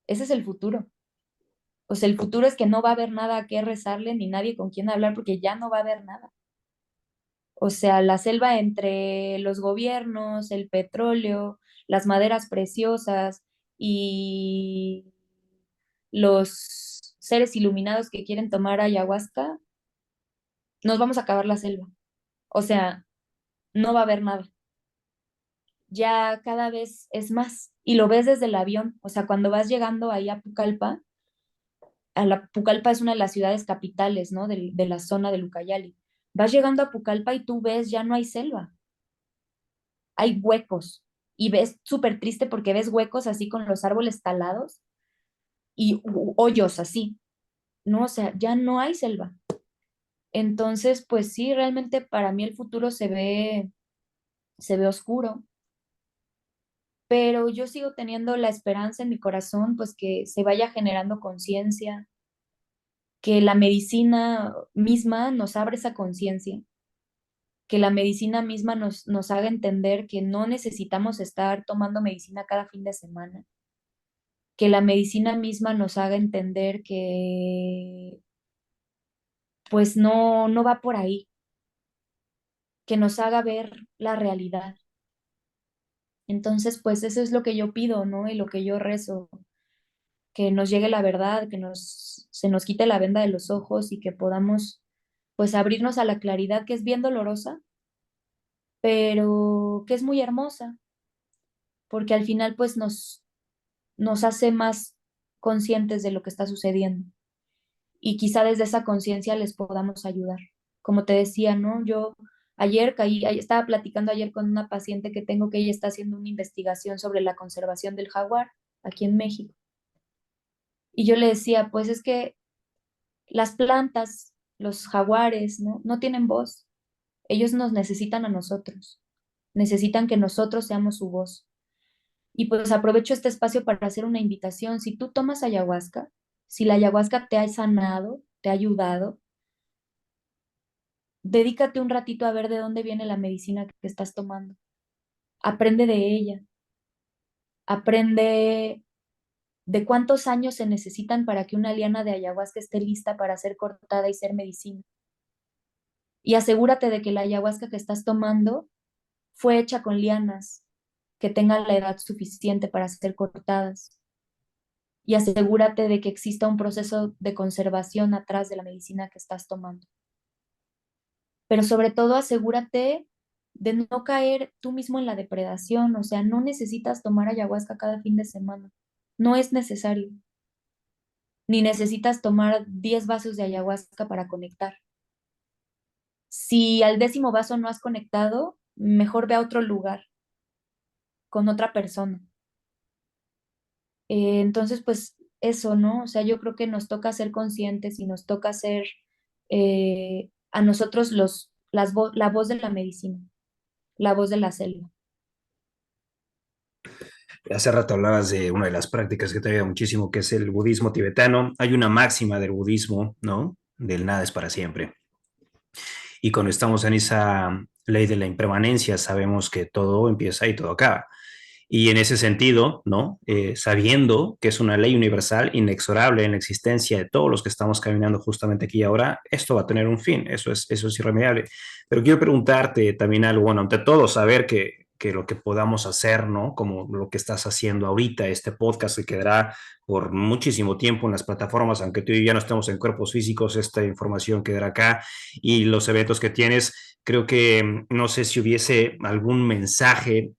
Ese es el futuro. O sea, el futuro es que no va a haber nada a qué rezarle ni nadie con quien hablar porque ya no va a haber nada. O sea, la selva entre los gobiernos, el petróleo, las maderas preciosas y los seres iluminados que quieren tomar ayahuasca, nos vamos a acabar la selva. O sea, no va a haber nada. Ya cada vez es más. Y lo ves desde el avión. O sea, cuando vas llegando ahí Pucallpa es una de las ciudades capitales, ¿no? De la zona de Ucayali. Vas llegando a Pucallpa y tú ves, ya no hay selva, hay huecos. Y ves súper triste porque ves huecos así con los árboles talados y hoyos así, ¿no? O sea, ya no hay selva. Entonces, pues sí, realmente para mí el futuro se ve oscuro, pero yo sigo teniendo la esperanza en mi corazón, pues que se vaya generando conciencia, que la medicina misma nos abra esa conciencia, que la medicina misma nos haga entender que no necesitamos estar tomando medicina cada fin de semana, que la medicina misma nos haga entender que pues no va por ahí, que nos haga ver la realidad. Entonces, pues eso es lo que yo pido, ¿no? Y lo que yo rezo, que nos llegue la verdad, que se nos quite la venda de los ojos y que podamos, pues, abrirnos a la claridad que es bien dolorosa, pero que es muy hermosa, porque al final, pues, nos hace más conscientes de lo que está sucediendo y quizá desde esa conciencia les podamos ayudar. Como te decía, ¿no? Yo estaba platicando ayer con una paciente que tengo que ella está haciendo una investigación sobre la conservación del jaguar aquí en México. Y yo le decía, pues es que las plantas, los jaguares, ¿no? No tienen voz. Ellos nos necesitan a nosotros. Necesitan que nosotros seamos su voz. Y pues aprovecho este espacio para hacer una invitación. Si tú tomas ayahuasca, si la ayahuasca te ha sanado, te ha ayudado, dedícate un ratito a ver de dónde viene la medicina que estás tomando. Aprende de ella. Aprende de cuántos años se necesitan para que una liana de ayahuasca esté lista para ser cortada y ser medicina. Y asegúrate de que la ayahuasca que estás tomando fue hecha con lianas que tengan la edad suficiente para ser cortadas. Y asegúrate de que exista un proceso de conservación atrás de la medicina que estás tomando. Pero sobre todo asegúrate de no caer tú mismo en la depredación, o sea, no necesitas tomar ayahuasca cada fin de semana, no es necesario, ni necesitas tomar 10 vasos de ayahuasca para conectar. Si al 10º vaso no has conectado, mejor ve a otro lugar con otra persona. Entonces, pues eso, ¿no? O sea, yo creo que nos toca ser conscientes y nos toca ser a nosotros la voz de la medicina, la voz de la selva. Hace rato hablabas de una de las prácticas que te ayuda muchísimo, que es el budismo tibetano. Hay una máxima del budismo, ¿no? Del nada es para siempre. Y cuando estamos en esa ley de la impermanencia, sabemos que todo empieza y todo acaba. Y en ese sentido, ¿no? Sabiendo que es una ley universal, inexorable en la existencia de todos los que estamos caminando justamente aquí y ahora, esto va a tener un fin, eso es irremediable. Pero quiero preguntarte también algo, bueno, ante todo, saber que lo que podamos hacer, ¿no? Como lo que estás haciendo ahorita, este podcast que quedará por muchísimo tiempo en las plataformas, aunque tú y yo ya no estemos en cuerpos físicos, esta información quedará acá y los eventos que tienes, creo que no sé si hubiese algún mensaje,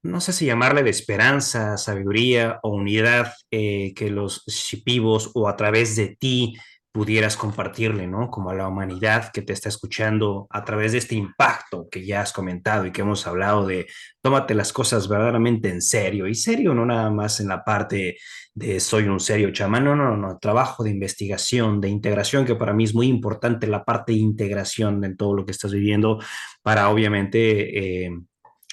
no sé si llamarle de esperanza, sabiduría o unidad, que los shipibos o a través de ti pudieras compartirle, ¿no? Como a la humanidad que te está escuchando a través de este impacto que ya has comentado y que hemos hablado de tómate las cosas verdaderamente en serio. Y serio no nada más en la parte de soy un serio chamán, no, no, no, trabajo de investigación, de integración, que para mí es muy importante la parte de integración en todo lo que estás viviendo para obviamente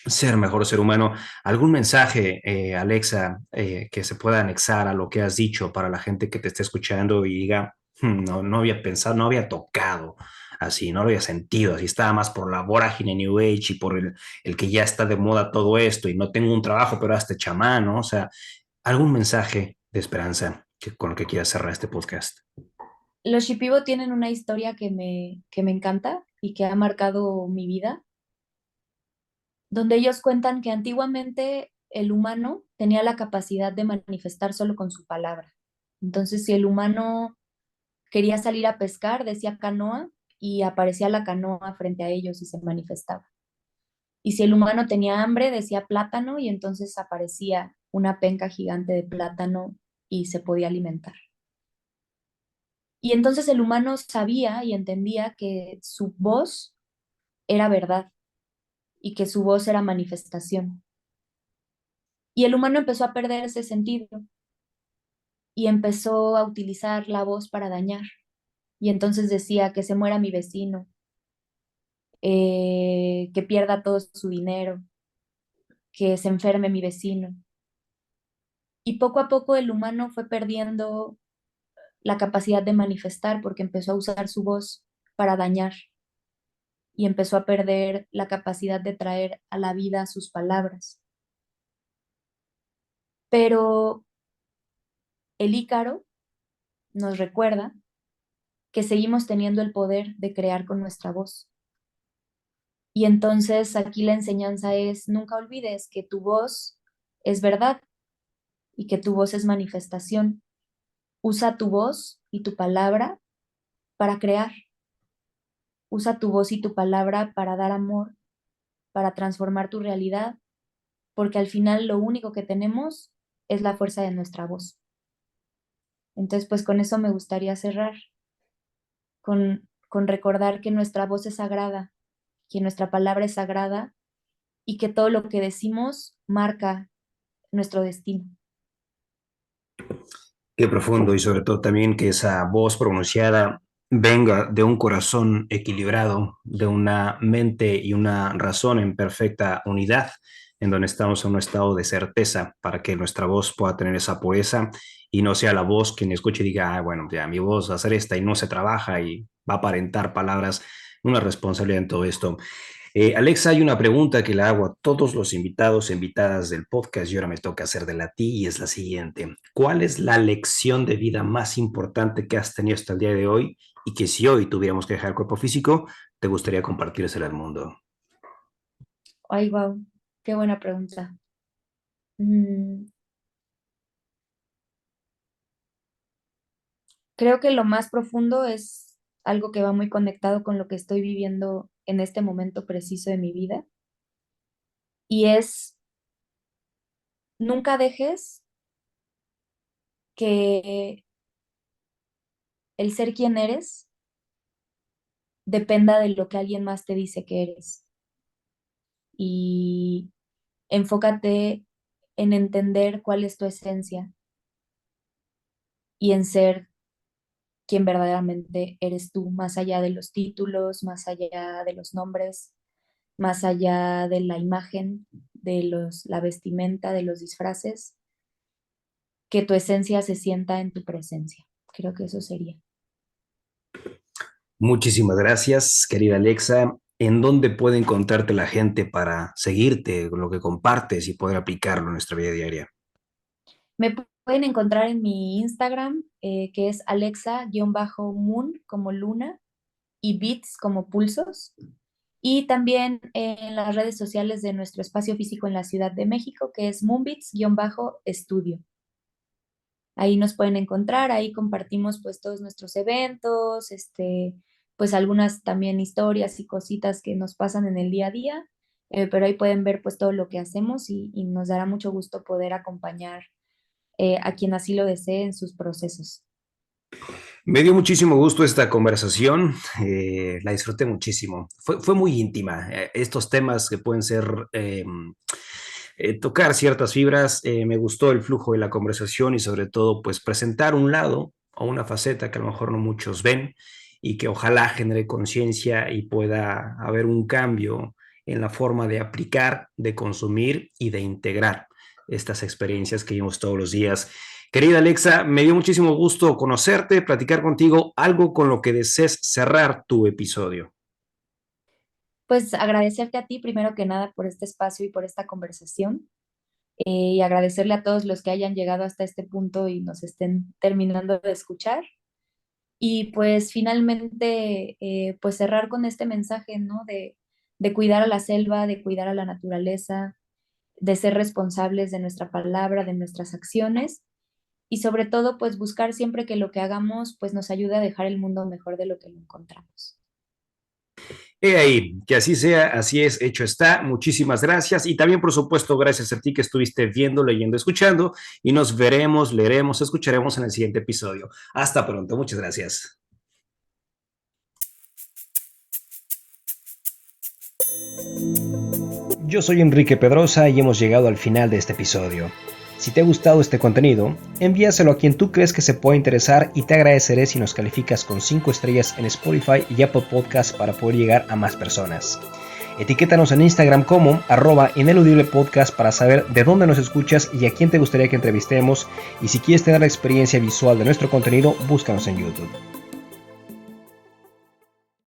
ser mejor ser humano. ¿Algún mensaje, Alexa, que se pueda anexar a lo que has dicho para la gente que te esté escuchando y diga, no, no había pensado, no había tocado así, no lo había sentido, así estaba más por la vorágine New Age y por el que ya está de moda todo esto y no tengo un trabajo, pero hasta chamán, ¿no? O sea, algún mensaje de esperanza con el que quieras cerrar este podcast. Los Shipibo tienen una historia que me encanta y que ha marcado mi vida, donde ellos cuentan que antiguamente el humano tenía la capacidad de manifestar solo con su palabra. Entonces, si el humano quería salir a pescar, decía canoa y aparecía la canoa frente a ellos y se manifestaba. Y si el humano tenía hambre, decía plátano y entonces aparecía una penca gigante de plátano y se podía alimentar. Y entonces el humano sabía y entendía que su voz era verdad y que su voz era manifestación. Y el humano empezó a perder ese sentido y empezó a utilizar la voz para dañar. Y entonces decía que se muera mi vecino, que pierda todo su dinero, que se enferme mi vecino. Y poco a poco el humano fue perdiendo la capacidad de manifestar porque empezó a usar su voz para dañar y empezó a perder la capacidad de traer a la vida sus palabras. Pero el Ícaro nos recuerda que seguimos teniendo el poder de crear con nuestra voz. Y entonces aquí la enseñanza es, nunca olvides que tu voz es verdad y que tu voz es manifestación. Usa tu voz y tu palabra para crear. Usa tu voz y tu palabra para dar amor, para transformar tu realidad, porque al final lo único que tenemos es la fuerza de nuestra voz. Entonces, pues con eso me gustaría cerrar, con recordar que nuestra voz es sagrada, que nuestra palabra es sagrada y que todo lo que decimos marca nuestro destino. Qué profundo, y sobre todo también que esa voz pronunciada venga de un corazón equilibrado, de una mente y una razón en perfecta unidad, en donde estamos en un estado de certeza para que nuestra voz pueda tener esa pureza y no sea la voz quien escuche y diga, ah, bueno, ya mi voz va a ser esta y no se trabaja y va a aparentar palabras, una responsabilidad en todo esto. Alexa, hay una pregunta que le hago a todos los invitados e invitadas del podcast y ahora me toca hacerla a ti y es la siguiente. ¿Cuál es la lección de vida más importante que has tenido hasta el día de hoy y que si hoy tuviéramos que dejar el cuerpo físico, te gustaría compartírsela al mundo? Ay, wow, qué buena pregunta. Creo que lo más profundo es algo que va muy conectado con lo que estoy viviendo en este momento preciso de mi vida y es nunca dejes que el ser quien eres dependa de lo que alguien más te dice que eres y enfócate en entender cuál es tu esencia y en ser quien verdaderamente eres tú, más allá de los títulos, más allá de los nombres, más allá de la imagen, de la vestimenta, de los disfraces, que tu esencia se sienta en tu presencia. Creo que eso sería. Muchísimas gracias, querida Alexa. ¿En dónde puede encontrarte la gente para seguirte, lo que compartes y poder aplicarlo en nuestra vida diaria? Me pueden encontrar en mi Instagram, que es Alexa-moon como luna y beats como pulsos. Y también en las redes sociales de nuestro espacio físico en la Ciudad de México, que es moonbeats-estudio. Ahí nos pueden encontrar, ahí compartimos pues todos nuestros eventos, pues algunas también historias y cositas que nos pasan en el día a día, pero ahí pueden ver pues todo lo que hacemos y nos dará mucho gusto poder acompañar a quien así lo desee en sus procesos. Me dio muchísimo gusto esta conversación, la disfruté muchísimo. Fue muy íntima. Estos temas que pueden ser, tocar ciertas fibras, me gustó el flujo de la conversación y sobre todo, pues presentar un lado o una faceta que a lo mejor no muchos ven y que ojalá genere conciencia y pueda haber un cambio en la forma de aplicar, de consumir y de integrar estas experiencias que vivimos todos los días. Querida Alexa, me dio muchísimo gusto conocerte, platicar contigo, algo con lo que desees cerrar tu episodio. Pues agradecerte a ti primero que nada por este espacio y por esta conversación y agradecerle a todos los que hayan llegado hasta este punto y nos estén terminando de escuchar. Y pues finalmente, pues cerrar con este mensaje, ¿no? De cuidar a la selva, de cuidar a la naturaleza, de ser responsables de nuestra palabra, de nuestras acciones y sobre todo, pues buscar siempre que lo que hagamos, pues nos ayude a dejar el mundo mejor de lo que lo encontramos. He ahí, que así sea, así es, hecho está. Muchísimas gracias y también, por supuesto, gracias a ti que estuviste viendo, leyendo, escuchando y nos veremos, leeremos, escucharemos en el siguiente episodio. Hasta pronto, muchas gracias. Yo soy Enrique Pedrosa y hemos llegado al final de este episodio. Si te ha gustado este contenido, envíaselo a quien tú crees que se pueda interesar y te agradeceré si nos calificas con 5 estrellas en Spotify y Apple Podcasts para poder llegar a más personas. Etiquétanos en Instagram como @ineludiblepodcast para saber de dónde nos escuchas y a quién te gustaría que entrevistemos, y si quieres tener la experiencia visual de nuestro contenido, búscanos en YouTube.